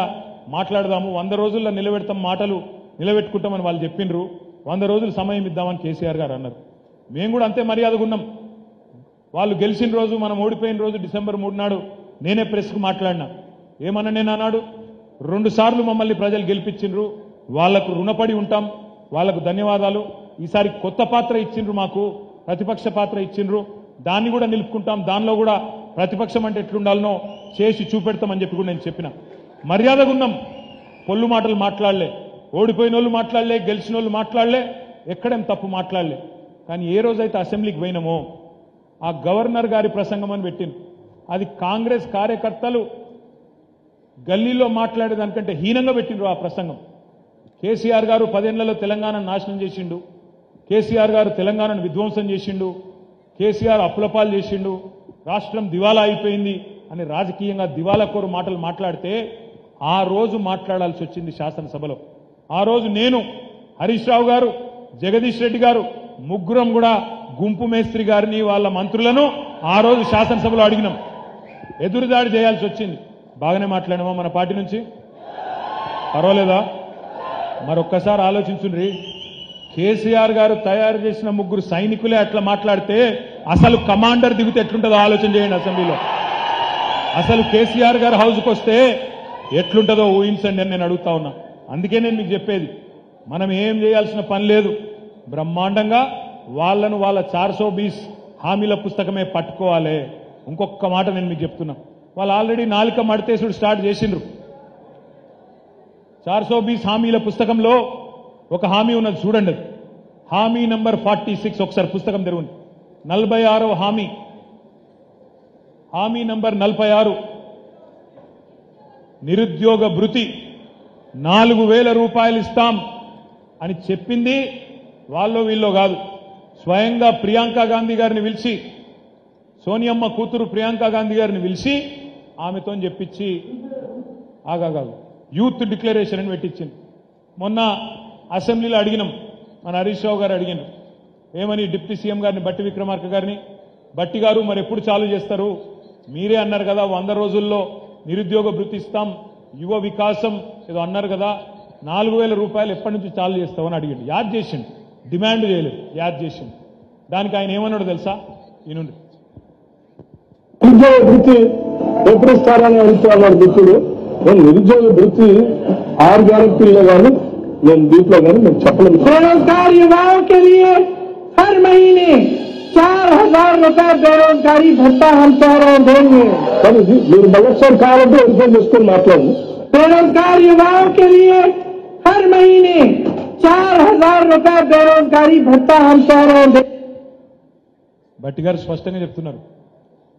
మాట్లాడదాము, 100 రోజుల్లో నిలబెడతాం, మాటలు నిలబెట్టుకుంటామని వాళ్ళు చెప్పిండ్రు. 100 రోజులు సమయం ఇద్దామని కేసీఆర్ గారు అన్నారు. మేము కూడా అంతే మర్యాదగా ఉన్నాం. వాళ్ళు గెలిచిన రోజు, మనం ఓడిపోయిన రోజు డిసెంబర్ 3 నాడు నేనే ప్రెస్కు మాట్లాడినా. ఏమన్నా నేను అన్నాడు, 2 సార్లు మమ్మల్ని ప్రజలు గెలిపించిండ్రు, వాళ్లకు రుణపడి ఉంటాం, వాళ్లకు ధన్యవాదాలు. ఈసారి కొత్త పాత్ర ఇచ్చిండ్రు, మాకు ప్రతిపక్ష పాత్ర ఇచ్చిండ్రు, దాన్ని కూడా నిలుపుకుంటాం, దానిలో కూడా ప్రతిపక్షం అంటే ఎట్లుండాలనో చేసి చూపెడతామని చెప్పి కూడా నేను చెప్పిన. మర్యాదగా ఉన్నాం, పొల్లు మాటలు మాట్లాడలే, ఓడిపోయిన వాళ్ళు మాట్లాడలే, గెలిచిన వాళ్ళు మాట్లాడలే, ఎక్కడేం తప్పు మాట్లాడలే. కానీ ఏ రోజైతే అసెంబ్లీకి పోయినామో ఆ గవర్నర్ గారి ప్రసంగం అని పెట్టింది, అది కాంగ్రెస్ కార్యకర్తలు గల్లీలో మాట్లాడేదానికంటే హీనంగా పెట్టిండ్రు ఆ ప్రసంగం. కేసీఆర్ గారు 10 ఏళ్లలో తెలంగాణను నాశనం చేసిండు, కేసీఆర్ గారు తెలంగాణను విధ్వంసం చేసిండు, కేసీఆర్ అప్పులపాలు చేసిండు, రాష్ట్రం దివాలా అయిపోయింది అని రాజకీయంగా దివాలాకోరు మాటలు మాట్లాడితే ఆ రోజు మాట్లాడాల్సి వచ్చింది శాసనసభలో. ఆ రోజు నేను, హరీష్ రావు గారు, జగదీష్ రెడ్డి గారు ముగ్గురం కూడా గుంపు మేస్త్రి గారిని, వాళ్ళ మంత్రులను ఆ రోజు శాసనసభలో అడిగినాం. ఎదురుదాడి చేయాల్సి వచ్చింది. బాగానే మాట్లాడినామా మన పార్టీ నుంచి? పర్వాలేదా? మరొక్కసారి ఆలోచించుండ్రి. కేసీఆర్ గారు తయారు చేసిన 3 సైనికులే అట్లా మాట్లాడితే అసలు కమాండర్ దిగితే ఎట్లుంటుందో ఆలోచన చేయండి. అసెంబ్లీలో అసలు కేసీఆర్ గారు హౌస్కి వస్తే ఎట్లుంటుందో ఊహించండి అని నేను అడుగుతా ఉన్నా. అందుకే నేను మీకు చెప్పేది, మనం ఏం చేయాల్సిన పని లేదు, బ్రహ్మాండంగా వాళ్ళను వాళ్ళ 420 హామీల పుస్తకమే పట్టుకోవాలి. ఇంకొక మాట నేను మీకు చెప్తున్నా, వాళ్ళు ఆల్రెడీ నాలుక మడతేసుడు స్టార్ట్ చేసిండ్రు. 420 హామీల పుస్తకంలో ఒక హామీ ఉన్నది చూడండి, హామీ నంబర్ 46. ఒకసారి పుస్తకం తెరవండి. 46వ హామీ. హామీ నంబర్ 46 నిరుద్యోగ భృతి 4,000 రూపాయలు ఇస్తాం అని చెప్పింది వాళ్ళో వీళ్ళో కాదు. స్వయంగా ప్రియాంక గాంధీ గారిని పిలిచి, సోనియమ్మ కూతురు ప్రియాంక గాంధీ గారిని పిలిచి ఆమెతో చెప్పించి ఆగాగాగు యూత్ డిక్లరేషన్ అని పెట్టించింది. మొన్న అసెంబ్లీలో అడిగినాం, మన హరీష్ రావు గారు అడిగినారు ఏమని, డిప్యూటీ సీఎం గారిని బట్టి విక్రమార్క గారిని, బట్టి గారు మరి ఎప్పుడు చాలు చేస్తారు, మీరే అన్నారు కదా 100 రోజుల్లో నిరుద్యోగ భృతి ఇస్తాం, యువ వికాసం ఏదో అన్నారు కదా, 4,000 రూపాయలు ఎప్పటి నుంచి చాలు చేస్తామని అడిగిండు. యాద్ చేసిండు, డిమాండ్ చేయలేదు, యాద్ చేసిండు. దానికి ఆయన ఏమన్నాడు తెలుసా? ఈనుండి నిరుద్యోగ భృతి ఎప్పుడు ఇస్తారని అడుగుతున్నాడు మిత్రుడు. నేను నిరుద్యోగ భృతి 6 గ్యారెంటీల్లో కానీ నేను దీంట్లో కానీ నేను చెప్పలేదు. बेरोजगार युवाओं के लिए हर महीने 4,000 रुपए बेरोजगारी भत्ता हम शहरों देंगे। కానీ మీరు మళ్ళొకసారి కావాలంటే రిఫర్ చేసుకొని మాట్లాడండి. बेरोजगार युवाओं के लिए हर महीने 4,000 रुपए बेरोजगारी भत्ता हम शहरों देंगे। బట్టి గారు స్పష్టంగా చెప్తున్నారు,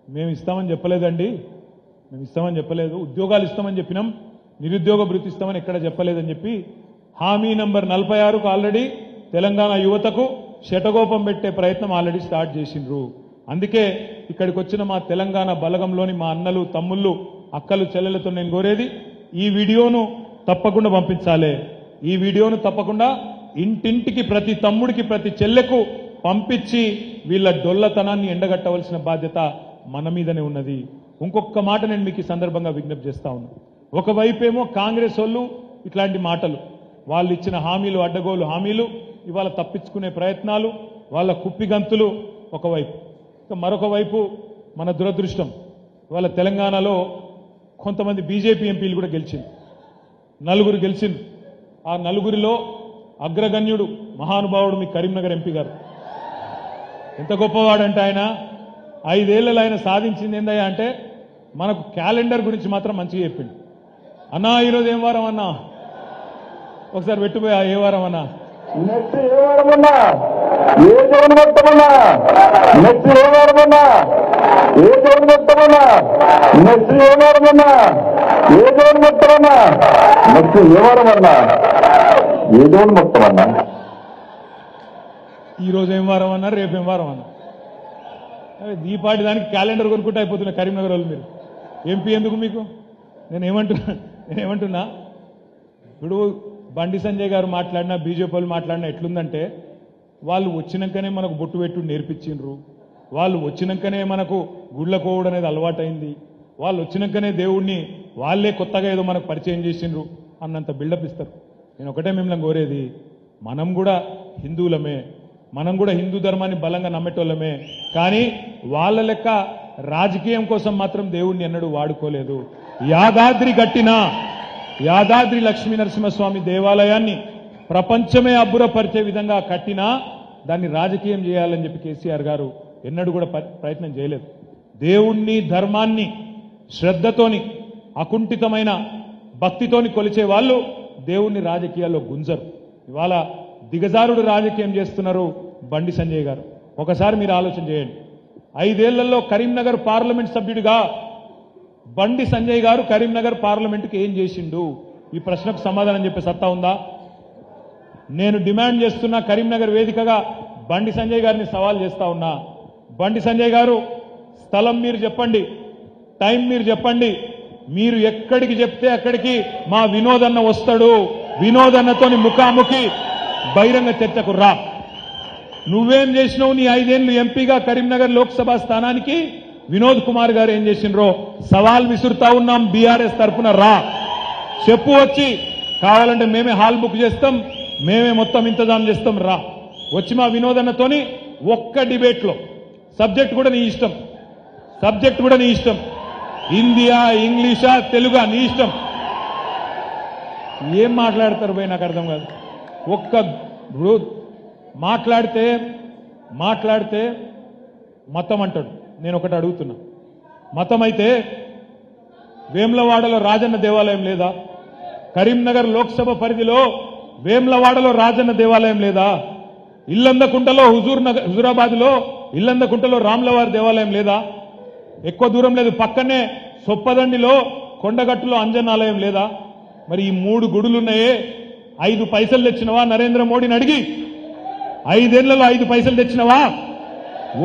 మేము ఇస్తామని చెప్పలేదండి, మేము ఇస్తామని చెప్పలేదు, ఉద్యోగాలు ఇస్తామని చెప్పినాం, నిరుద్యోగ భృతి ఇస్తామని ఎక్కడ చెప్పలేదని చెప్పి హామీ నంబర్ 46కు ఆల్రెడీ తెలంగాణ యువతకు శటగోపం పెట్టే ప్రయత్నం ఆల్రెడీ స్టార్ట్ చేసిండ్రు. అందుకే ఇక్కడికి వచ్చిన మా తెలంగాణ బలగంలోని మా అన్నలు, తమ్ముళ్ళు, అక్కలు, చెల్లెలతో నేను కోరేది, ఈ వీడియోను తప్పకుండా పంపించాలి. ఈ వీడియోను తప్పకుండా ఇంటింటికి ప్రతి తమ్ముడికి ప్రతి చెల్లెకు పంపించి వీళ్ళ డొల్లతనాన్ని ఎండగట్టవలసిన బాధ్యత మన మీదనే ఉన్నది. ఇంకొక మాట నేను మీకు ఈ సందర్భంగా విజ్ఞప్తి చేస్తా ఉన్నా. ఒకవైపేమో కాంగ్రెస్ వాళ్ళు ఇట్లాంటి మాటలు, వాళ్ళు ఇచ్చిన హామీలు, అడ్డగోలు హామీలు, ఇవాళ తప్పించుకునే ప్రయత్నాలు, వాళ్ళ కుప్పిగంతులు ఒకవైపు. మరొక వైపు మన దురదృష్టం, ఇవాళ తెలంగాణలో కొంతమంది బీజేపీ ఎంపీలు కూడా గెలిచింది, 4 గెలిచింది. ఆ 4లో అగ్రగణ్యుడు మహానుభావుడు మీ కరీంనగర్ ఎంపీ గారు. ఎంత గొప్పవాడంటే ఆయన 5 ఏళ్లలో ఆయన సాధించింది ఏందయ్యా అంటే, మనకు క్యాలెండర్ గురించి మాత్రం మంచిగా చెప్పిండు. అన్నా ఈరోజు ఏం వారం అన్నా, ఒకసారి పెట్టుపోయా ఏ వారం అన్నా, నెక్స్ట్ ఏ వారమన్నా, ఏ జగన్ మొత్తమన్నా, నెక్స్ట్ ఏ వారమన్నా, ఏ జగన్ మొత్తమన్నా, నెక్స్ట్ ఏ వారమన్నా, ఏ జగన్ మొత్తమన్నా, నెక్స్ట్ ఏ వారమన్నా, ఏ జగన్ మొత్తమన్నా. ఈరోజు ఏం వారం అన్నారు, రేపు ఏం వారం అన్నారు. దీపాటి దానికి క్యాలెండర్ కొనుక్కుంటే అయిపోతున్నా కరీంనగర్ వాళ్ళు. మీరు ఎంపీ ఎందుకు మీకు? నేనేమంటున్నా ఇప్పుడు బండి సంజయ్ గారు మాట్లాడినా, బీజేపీ వాళ్ళు మాట్లాడినా ఎట్లుందంటే, వాళ్ళు వచ్చినాకనే మనకు బొట్టు పెట్టు నేర్పించిండ్రు, వాళ్ళు వచ్చినాకనే మనకు గుళ్ళ కోవుడు అనేది అలవాటైంది, వాళ్ళు వచ్చినాకనే దేవుణ్ణి వాళ్ళే కొత్తగా ఏదో మనకు పరిచయం చేసిండ్రు అన్నంత బిల్డప్ ఇస్తారు. నేను ఒకటే మిమ్మల్ని కోరేది, మనం కూడా హిందువులమే, మనం కూడా హిందూ ధర్మాన్ని బలంగా నమ్మేటోళ్ళమే, కానీ వాళ్ళ లెక్క రాజకీయం కోసం మాత్రం దేవుణ్ణి ఎన్నడూ వాడుకోలేదు. యాదాద్రి లక్ష్మీ నరసింహస్వామి దేవాలయాన్ని ప్రపంచమే అబ్బురపరిచే విధంగా కట్టినా దాన్ని రాజకీయం చేయాలని చెప్పి కేసీఆర్ గారు ఎన్నడూ కూడా ప్రయత్నం చేయలేదు. దేవుణ్ణి, ధర్మాన్ని శ్రద్ధతోని, అకుంఠితమైన భక్తితోని కొలిచే వాళ్ళు దేవుణ్ణి రాజకీయాల్లో గుంజరు. ఇవాళ దిగజారుడు రాజకీయం చేస్తున్నారు బండి సంజయ్ గారు. ఒకసారి మీరు ఆలోచన చేయండి, 5 ఏళ్లలో కరీంనగర్ పార్లమెంట్ సభ్యుడిగా బండి సంజయ్ గారు కరీంనగర్ పార్లమెంటుకి ఏం చేసిండు? ఈ ప్రశ్నకు సమాధానం చెప్పే సత్తా ఉందా? నేను డిమాండ్ చేస్తున్నా, కరీంనగర్ వేదికగా బండి సంజయ్ గారిని సవాల్ చేస్తా ఉన్నా. బండి సంజయ్ గారు, స్థలం మీరు చెప్పండి, టైం మీరు చెప్పండి, మీరు ఎక్కడికి చెప్తే అక్కడికి మా వినోదన్న వస్తాడు, వినోదన్నతోని ముఖాముఖి బహిరంగ చర్చకు రా. నువ్వేం చేసినావు నీ 5 ఏళ్లు ఎంపీగా కరీంనగర్ లోక్సభ స్థానానికి? వినోద్ కుమార్ గారు ఏం చేసిండ్రో సవాల్ విసురుతా ఉన్నాం. బీఆర్ఎస్ తరఫున రా, చెప్పు, వచ్చి కావాలంటే మేమే హాల్ బుక్ చేస్తాం, మేమే మొత్తం ఇంతజాం చేస్తాం, రా వచ్చి మా వినోదన్నతోని ఒక్క డిబేట్లో, సబ్జెక్ట్ కూడా నీ ఇష్టం, సబ్జెక్ట్ కూడా నీ ఇష్టం, హిందీయా, ఇంగ్లీషా, తెలుగా, నీ ఇష్టం. ఏం మాట్లాడతారు పోయి నాకు అర్థం కాదు. ఒక్క మాట్లాడితే మతం అంటాడు. నేను ఒకటి అడుగుతున్నా, మతం అయితే వేమ్లవాడలో రాజన్న దేవాలయం లేదా? కరీంనగర్ లోక్సభ పరిధిలో వేమ్లవాడలో రాజన్న దేవాలయం లేదా? ఇల్లందకుంటలో హుజూరాబాద్లో ఇల్లందకుంటలో రామ్లవారి దేవాలయం లేదా? ఎక్కువ దూరం లేదు, పక్కనే సొప్పదండిలో కొండగట్టులో అంజనాలయం లేదా? మరి ఈ 3 గుడులున్నాయే, 5 పైసలు తెచ్చినవా నరేంద్ర మోడీని అడిగి? 5 ఏళ్లలో 5 పైసలు తెచ్చినవా?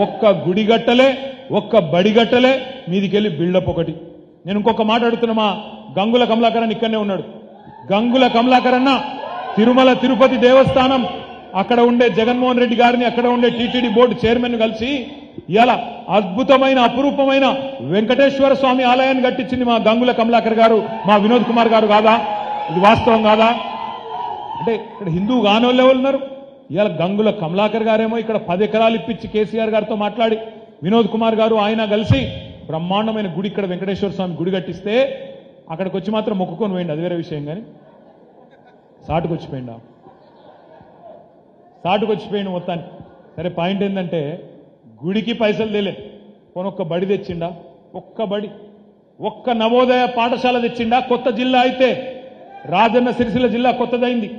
ఒక్క గుడి గట్టలే, ఒక్క బడి గట్టలే, మీదికెళ్ళి బిల్డప్ ఒకటి. నేను ఇంకొక మాట అడుగుతున్నా, గంగుల కమలాకరన్ ఇక్కడనే ఉన్నాడు. గంగుల కమలాకరన్న తిరుమల తిరుపతి దేవస్థానం అక్కడ ఉండే జగన్మోహన్ రెడ్డి గారిని, అక్కడ ఉండే టీటీడీ బోర్డు చైర్మన్ కలిసి ఇలా అద్భుతమైన అపురూపమైన వెంకటేశ్వర స్వామి ఆలయాన్ని కట్టించింది మా గంగుల కమలాకర్ గారు, మా వినోద్ కుమార్ గారు కాదా? ఇది వాస్తవం కాదా? అంటే ఇక్కడ హిందూ గానోళ్ళు ఎవరు ఉన్నారు? ఇవాళ గంగుల కమలాకర్ గారేమో ఇక్కడ 10 ఎకరాలు ఇప్పించి కేసీఆర్ గారితో మాట్లాడి వినోద్ కుమార్ గారు ఆయన కలిసి బ్రహ్మాండమైన గుడి ఇక్కడ వెంకటేశ్వర స్వామి గుడి కట్టిస్తే అక్కడికి వచ్చి మాత్రం మొక్కుకొని పోయింది, అది వేరే విషయం. కానీ సాటుకు వచ్చిపోయిండు మొత్తానికి. సరే, పాయింట్ ఏంటంటే గుడికి పైసలు తేలే, ఒక్క బడి తెచ్చిండా? ఒక్క బడి, ఒక్క నవోదయ పాఠశాల తెచ్చిండా? కొత్త జిల్లా అయితే రాజన్న సిరిసిల్ల జిల్లా కొత్తదైంది,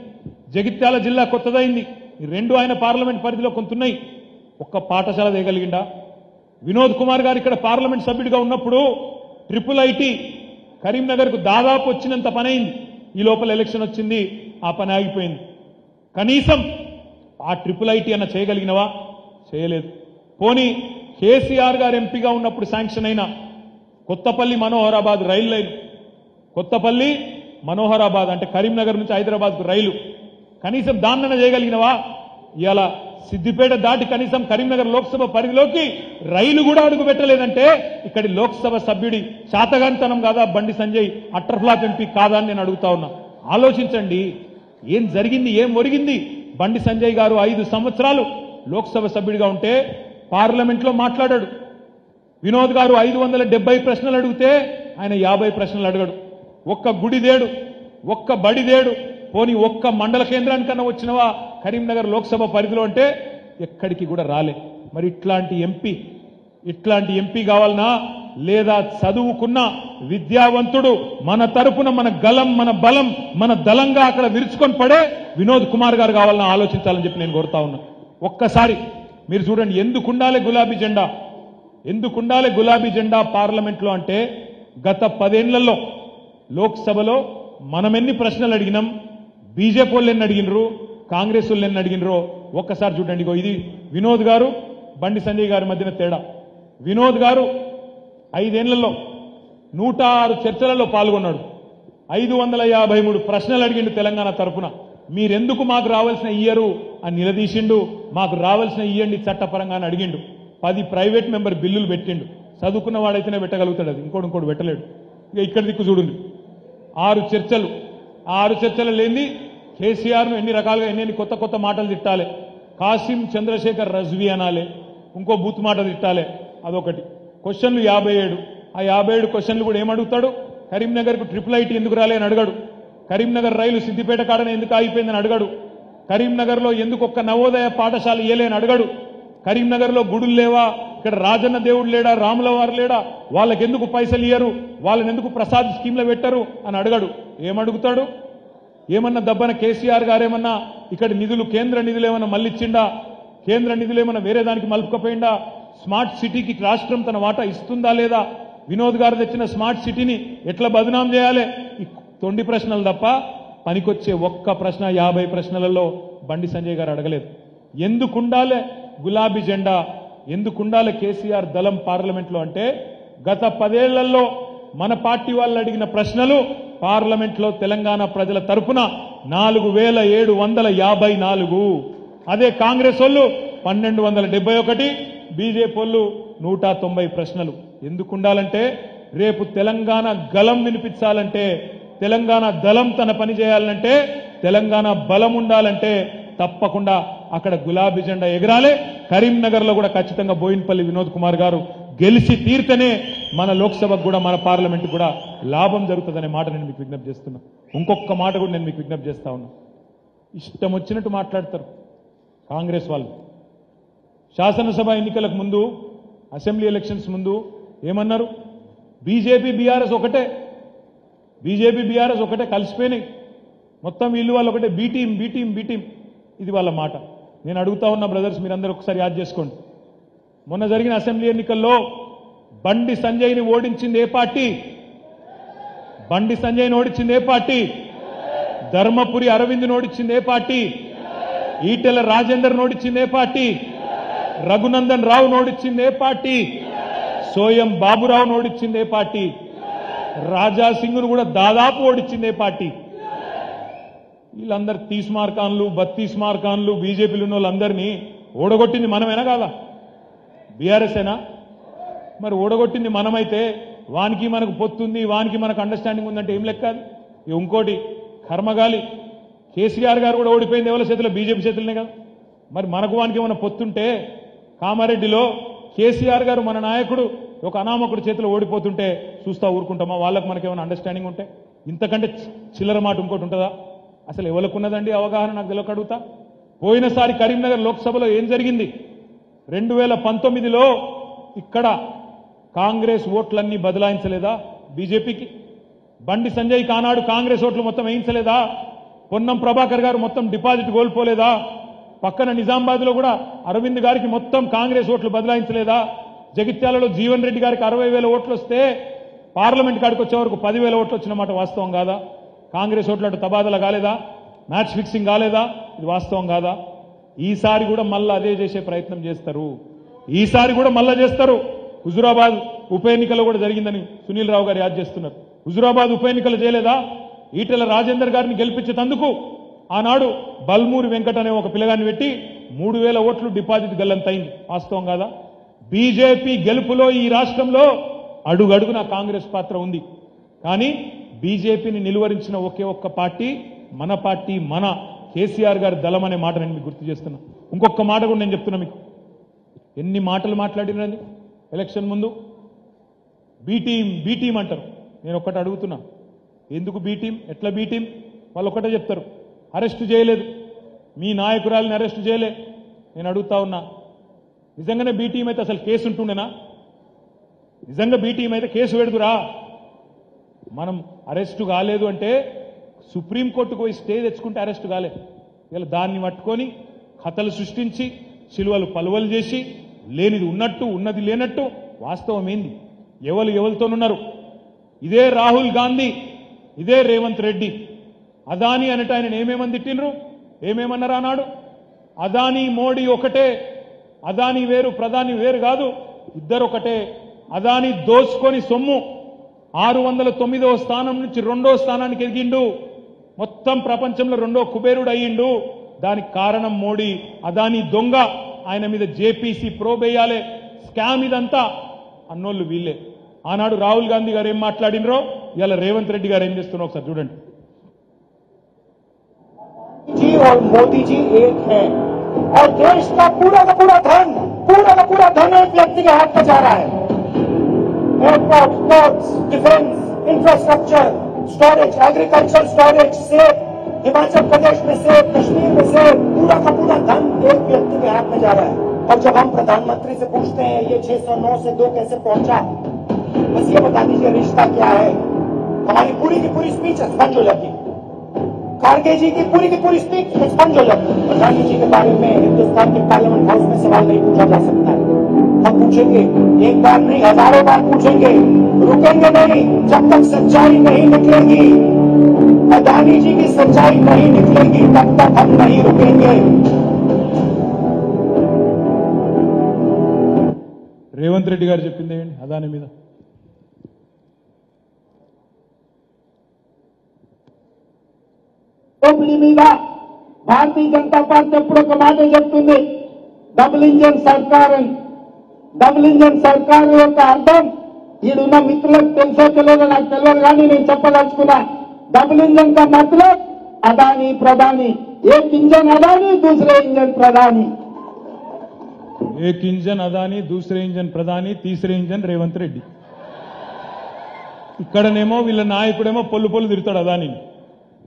జగిత్యాల జిల్లా కొత్తదైంది, ఈ 2 ఆయన పార్లమెంట్ పరిధిలో కొంతున్నాయి. ఒక్క పాఠశాల తేయగలిగిండా? వినోద్ కుమార్ గారు ఇక్కడ పార్లమెంట్ సభ్యుడిగా ఉన్నప్పుడు IIIT కరీంనగర్కు దాదాపు వచ్చినంత పని అయింది. ఈ లోపల ఎలక్షన్ వచ్చింది, ఆ పని ఆగిపోయింది. కనీసం ఆ IIIT అన్న చేయగలిగినవా? చేయలేదు. పోనీ కేసీఆర్ గారు ఎంపీగా ఉన్నప్పుడు శాంక్షన్ అయిన కొత్తపల్లి మనోహరాబాద్ రైలు లైన్, కొత్తపల్లి మనోహరాబాద్ అంటే కరీంనగర్ నుంచి హైదరాబాద్కు రైలు, కనీసం దాన్నన చేయగలిగినవా? ఇవాళ సిద్దిపేట దాటి కనీసం కరీంనగర్ లోక్సభ పరిధిలోకి రైలు కూడా అడుగు పెట్టలేదంటే ఇక్కడి లోక్సభ సభ్యుడి శాతగాంతనం కాదా? బండి సంజయ్ అట్టర్ఫ్లాప్ ఎంపీ కాదా అని నేను అడుగుతా ఉన్నా. ఆలోచించండి, ఏం జరిగింది, ఏం ఒరిగింది? బండి సంజయ్ గారు 5 సంవత్సరాలు లోక్సభ సభ్యుడిగా ఉంటే పార్లమెంట్లో మాట్లాడాడు. వినోద్ గారు 570 ప్రశ్నలు అడిగితే ఆయన 50 ప్రశ్నలు అడగడు. ఒక్క గుడి దేడు, ఒక్క బడి దేడు, పోనీ ఒక్క మండల కేంద్రానికన్నా వచ్చినవా కరీంనగర్ లోక్సభ పరిధిలో అంటే ఎక్కడికి కూడా రాలే. మరి ఇట్లాంటి ఎంపీ కావాలనా? లేదా చదువుకున్న విద్యావంతుడు మన తరపున మన గలం, మన బలం, మన దళంగా అక్కడ విరుచుకొని పడే వినోద్ కుమార్ గారు కావాలన్నా ఆలోచించాలని చెప్పి నేను కోరుతా ఉన్నా. ఒక్కసారి మీరు చూడండి, ఎందుకుండాలి గులాబీ జెండా పార్లమెంట్లో అంటే గత 10 ఏళ్లలో లోక్సభలో మనం ఎన్ని ప్రశ్నలు అడిగినాం, బీజేపీ వాళ్ళు ఎన్ని అడిగినరు, కాంగ్రెస్ వాళ్ళు ఎన్ని అడిగినరో ఒక్కసారి చూడండి. ఇది వినోద్ గారు బండి సంజయ్ గారి మధ్యన తేడా. వినోద్ గారు 5 ఏళ్లలో 106 చర్చలలో పాల్గొన్నాడు, 553 ప్రశ్నలు అడిగిండు తెలంగాణ తరపున. మీరెందుకు మాకు రావాల్సిన ఇయ్యరు అని నిలదీసిండు, మాకు రావాల్సిన ఇయ్యండి చట్టపరంగా అని అడిగిండు. 10 ప్రైవేట్ మెంబర్ బిల్లులు పెట్టిండు. చదువుకున్న వాడైతేనే పెట్టగలుగుతాడు, అది ఇంకోటి పెట్టలేడు. ఇక ఇక్కడ దిక్కు చూడండి, 6 చర్చలు. ఆ 6 చర్చలు లేని కేసీఆర్ను ఎన్ని రకాలుగా ఎన్ని కొత్త మాటలు తిట్టాలి, కాసిం చంద్రశేఖర్ రజ్వీ అనాలి, ఇంకో బూత్ మాట తిట్టాలి, అదొకటి. క్వశ్చన్లు 57. ఆ 57 క్వశ్చన్లు కూడా ఏమడుగుతాడు? కరీంనగర్కు IIIT ఎందుకు రాలే అని అడగడు. కరీంనగర్ రైలు సిద్దిపేట కాడనే ఎందుకు ఆగిపోయిందని అడగడు. కరీంనగర్లో ఎందుకు ఒక్క నవోదయ పాఠశాల ఇయ్యలే అని అడగడు. కరీంనగర్లో గుడులు లేవా, ఇక్కడ రాజన్న దేవుడు లేడా, రాముల వారు లేడా, వాళ్ళకి ఎందుకు పైసలు ఇయ్యరు, వాళ్ళని ఎందుకు ప్రసాద్ స్కీమ్లో పెట్టరు అని అడగడు. ఏమడుగుతాడు? ఏమన్నా దబ్బన కేసీఆర్ గారేమన్నా ఇక్కడ నిధులు, కేంద్ర నిధులు ఏమన్నా మళ్ళిచ్చిండా, కేంద్ర నిధులు ఏమన్నా వేరే దానికి మలుపుకపోయిందా, స్మార్ట్ సిటీకి రాష్ట్రం తన వాటా ఇస్తుందా లేదా, వినోద్ గారు తెచ్చిన స్మార్ట్ సిటీని ఎట్లా బదనాం చేయాలి, ఈ తొండి ప్రశ్నలు తప్ప పనికొచ్చే ఒక్క ప్రశ్న 50 ప్రశ్నలలో బండి సంజయ్ గారు అడగలేదు. ఎందుకుండాలే గులాబీ జెండా, ఎందుకుండాలే కేసీఆర్ దళం పార్లమెంట్లో అంటే గత 10 ఏళ్లలో మన పార్టీ వాళ్ళు అడిగిన ప్రశ్నలు పార్లమెంట్లో తెలంగాణ ప్రజల తరపున 4754, అదే కాంగ్రెస్ వాళ్ళు 1271, బీజేపీ వాళ్ళు 190 ప్రశ్నలు. ఎందుకుండాలంటే రేపు తెలంగాణ గలం వినిపించాలంటే, తెలంగాణ దళం తన పని చేయాలంటే, తెలంగాణ బలం ఉండాలంటే తప్పకుండా అక్కడ గులాబీ జెండా ఎగరాలే. కరీంనగర్లో కూడా ఖచ్చితంగా బోయిన్పల్లి వినోద్ కుమార్ గారు గెలిచి తీర్తనే మన లోక్సభకు కూడా మన పార్లమెంట్ కూడా లాభం జరుగుతుందనే మాట నేను మీకు విజ్ఞప్తి చేస్తున్నా. ఇంకొక మాట కూడా నేను మీకు విజ్ఞప్తి చేస్తా ఉన్నా. ఇష్టం వచ్చినట్టు మాట్లాడతారు కాంగ్రెస్ వాళ్ళు. శాసనసభ ఎన్నికలకు ముందు, అసెంబ్లీ ఎలక్షన్స్ ముందు ఏమన్నారు? బీజేపీ బీఆర్ఎస్ ఒకటే, బీజేపీ బీఆర్ఎస్ ఒకటే, కలిసిపోయినాయి మొత్తం, వీళ్ళు వాళ్ళు ఒకటే, బీ టీం. ఇది వాళ్ళ మాట. నేను అడుగుతా ఉన్న బ్రదర్స్, మీరందరూ ఒకసారి యాద్ చేసుకోండి. మొన్న జరిగిన అసెంబ్లీ ఎన్నికల్లో బండి సంజయ్ని ఓడించింది ఏ పార్టీ? బండి సంజయ్ని ఓడించింది ఏ పార్టీ? ధర్మపురి అరవింద్ని ఓడించింది ఏ పార్టీ? ఈటెల రాజేందర్ ఓడించింది ఏ పార్టీ? రఘునందన్ రావు ఓడించింది ఏ పార్టీ? సోయం బాబురావు ఓడించింది ఏ పార్టీ? రాజా సింగ్ను కూడా దాదాపు ఓడించింది ఏ పార్టీ? వీళ్ళందరూ 30 మార్కాన్లు 32 మార్కాన్లు బీజేపీలు ఉన్న వాళ్ళందరినీ ఓడగొట్టింది మనమేనా కాదా? బీఆర్ఎస్ఏనా? మరి ఓడగొట్టింది మనమైతే వానికి మనకు పొత్తుంది, వానికి మనకు అండర్స్టాండింగ్ ఉందంటే ఏం లెక్క? ఇంకోటి కర్మగాలి కేసీఆర్ గారు కూడా ఓడిపోయింది ఎవరి చేతిలో? బీజేపీ చేతులనే కదా. మరి మనకు వానికి ఏమైనా పొత్తుంటే కామారెడ్డిలో కేసీఆర్ గారు మన నాయకుడు ఒక అనామకుడు చేతిలో ఓడిపోతుంటే చూస్తా ఊరుకుంటామా? వాళ్ళకు మనకేమైనా అండర్స్టాండింగ్ ఉంటే? ఇంతకంటే చిల్లర మాట ఇంకోటి ఉంటుందా? అసలు ఎవరికున్నదండి అవగాహన? నాకు తెలియక అడుగుతా. పోయినసారి కరీంనగర్ లోక్సభలో ఏం జరిగింది? 2019లో ఇక్కడ కాంగ్రెస్ ఓట్లన్నీ బదలాయించలేదా బీజేపీకి? బండి సంజయ్ కానాడు కాంగ్రెస్ ఓట్లు మొత్తం వేయించలేదా? పొన్నం ప్రభాకర్ గారు మొత్తం డిపాజిట్ కోల్పోలేదా? పక్కన నిజామాబాద్లో కూడా అరవింద్ గారికి మొత్తం కాంగ్రెస్ ఓట్లు బదలాయించలేదా? జగిత్యాలలో జీవన్ రెడ్డి గారికి 60,000 ఓట్లు వస్తే పార్లమెంట్ కాడికి వచ్చే వరకు 10,000 ఓట్లు వచ్చినమాట వాస్తవం కాదా? కాంగ్రెస్ ఓట్లు అటు తబాదల కాలేదా? మ్యాచ్ ఫిక్సింగ్ కాలేదా? ఇది వాస్తవం కాదా? ఈసారి కూడా మళ్ళా అదే చేసే ప్రయత్నం చేస్తారు. ఈసారి కూడా మళ్ళా చేస్తారు. హుజురాబాద్ ఉప ఎన్నికలో కూడా జరిగిందని సునీల్ రావు గారు యాద్ చేస్తున్నారు. హుజురాబాద్ ఉప ఎన్నికలు చేయలేదా? ఈటెల రాజేందర్ గారిని గెలిపించేందుకు ఆనాడు బల్మూరి వెంకట అనే ఒక పిల్లగాన్ని పెట్టి 3,000 ఓట్లు డిపాజిట్ గల్లంతైంది. వాస్తవం కాదా? బీజేపీ గెలుపులో ఈ రాష్ట్రంలో అడుగడుగున కాంగ్రెస్ పాత్ర ఉంది. కానీ బీజేపీని నిలువరించిన ఒకే ఒక్క పార్టీ మన పార్టీ, మన కేసీఆర్ గారి దళం అనే మాట నేను మీకు గుర్తు చేస్తున్నా. ఇంకొక మాట కూడా నేను చెప్తున్నా మీకు. ఎన్ని మాటలు మాట్లాడినది ఎలక్షన్ ముందు? బీ టీం అంటారు. నేను ఒక్కటి అడుగుతున్నా, ఎందుకు బీ టీం? ఎట్లా బీ టీం? వాళ్ళు ఒక్కటే చెప్తారు, అరెస్టు చేయలేదు, మీ నాయకురాలిని అరెస్టు చేయలే. నేను అడుగుతా ఉన్నా, నిజంగానే బీ టీం అయితే అసలు కేసు ఉంటుండేనా? నిజంగా బీ టీం అయితే కేసు పెడుతురా? మనం అరెస్టు కాలేదు అంటే సుప్రీంకోర్టుకు పోయి స్టే తెచ్చుకుంటే అరెస్టు కాలే. ఇలా దాన్ని పట్టుకొని కథలు సృష్టించి సిలువలు పలువలు చేసి లేనిది ఉన్నట్టు ఉన్నది లేనట్టు వాస్తవం ఏంది? ఎవరితోనున్నారు? ఇదే రాహుల్ గాంధీ, ఇదే రేవంత్ రెడ్డి అదానీ అనట ఆయన ఏమేమని తిట్టినరు? ఏమేమన్నారు ఆనాడు? అదానీ మోడీ ఒకటే, అదానీ వేరు ప్రధాని వేరు కాదు, ఇద్దరు ఒకటే. అదానీ దోచుకొని సొమ్ము 609వ స్థానం నుంచి 2వ స్థానానికి ఎదిగిండు. మొత్తం ప్రపంచంలో 2వ కుబేరుడు అయ్యిండు. దానికి కారణం మోడీ. అదానీ దొంగ, ఆయన మీద జేపీసీ ప్రోబ్ వేయాలి, స్కామ్ ఇదంతా అన్నోళ్ళు వీళ్ళే. ఆనాడు రాహుల్ గాంధీ గారు ఏం మాట్లాడినరో ఇలా రేవంత్ రెడ్డి గారు ఏం చేస్తున్నారో ఒకసారి చూడండి. जी और मोदी जी एक है और देश का पूरा का पूरा धन एक व्यक्ति के हाथ में जा रहा है। Airport, ports, defence, infrastructure, storage, agriculture storage, सेब, हिमाचल प्रदेश में सेब, कश्मीर में सेब, पूरा का पूरा धन एक व्यक्ति के हाथ में जा रहा है। और जब हम प्रधानमंत्री से पूछते हैं ये 609 से 2 कैसे पहुंचा, बस ये बता दीजिए रिश्ता क्या है। हमारी पूरी की पूरी स्पीच एक्सपंज हो जाती है। खारगे जी की पूरी स्पीच एक्सपंज हो जाती है। प्रधानी जी के बारे में हिंदुस्तान के पार्लियामेंट हाउस में सवाल नहीं पूछा जा सकता है। हम पूछेंगे, एक बार नहीं 1000 बार पूछेंगे, रुकेंगे नहीं जब तक सच्चाई नहीं निकलेगी। अदानी जी की सच्चाई नहीं निकलेगी तब तक हम नहीं रुकेंगे। రేవంత్ రెడ్డి గారు చెప్పింది ఏంటి అదాని మీద? అసెంబ్లీ మీద భారతీయ జనతా పార్టీ ఎప్పుడు ఒక మాట చెప్తుంది, డబుల్ ఇంజన్ సర్కార్ అని. డబుల్ ఇంజన్ సర్కార్ యొక్క అర్థం ఈడున్న మిత్రులకు తెలుసో తెలియదో నాకు తెలియదు, కానీ నేను చెప్పదలుచుకున్నా. డబుల్ ఇంజన్ का मतलब अदानी प्रधानी, एक इंजन अदानी दूसरे इंजन प्रधानी, एक इंजन अदानी दूसरे इंजन प्रधानी तीसरे इंजन రేవంత్ రెడ్డి. ఇక్కడనేమో వీళ్ళ నాయకుడేమో పొల్లు తిడతాడు అదాని.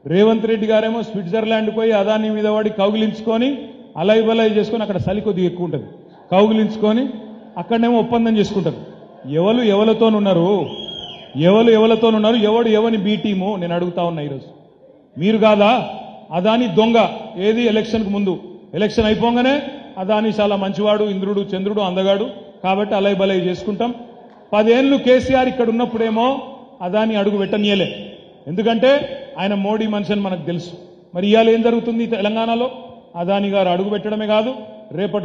రేవంత్ రెడ్డి గారేమో స్విట్జర్లాండ్ పోయి అదాని మీద వాడి కౌగిలించుకొని అలై చేసుకొని అక్కడ చలి కొద్దిగా ఎక్కువ ఉంటుంది, కౌగిలించుకొని అక్కడనేమో ఒప్పందం చేసుకుంటారు. ఎవరితోనున్నారు? ఎవడు ఎవని బీ టీము? నేను అడుగుతా ఉన్నా ఈరోజు. మీరు కాదా అదాని దొంగ? ఏది ఎలక్షన్కు ముందు, ఎలక్షన్ అయిపోగానే అదాని చాలా మంచివాడు, ఇంద్రుడు చంద్రుడు అందగాడు కాబట్టి అలై చేసుకుంటాం, 10 ఏళ్లు కేసీఆర్ ఇక్కడ ఉన్నప్పుడేమో అదాని అడుగు పెట్టనీయలే, ఎందుకంటే ఆయన మోడీ మనిషి అని మనకు తెలుసు. మరి ఇవాళ ఏం జరుగుతుంది తెలంగాణలో? అదాని గారు అడుగు పెట్టడమే కాదు, రేపటి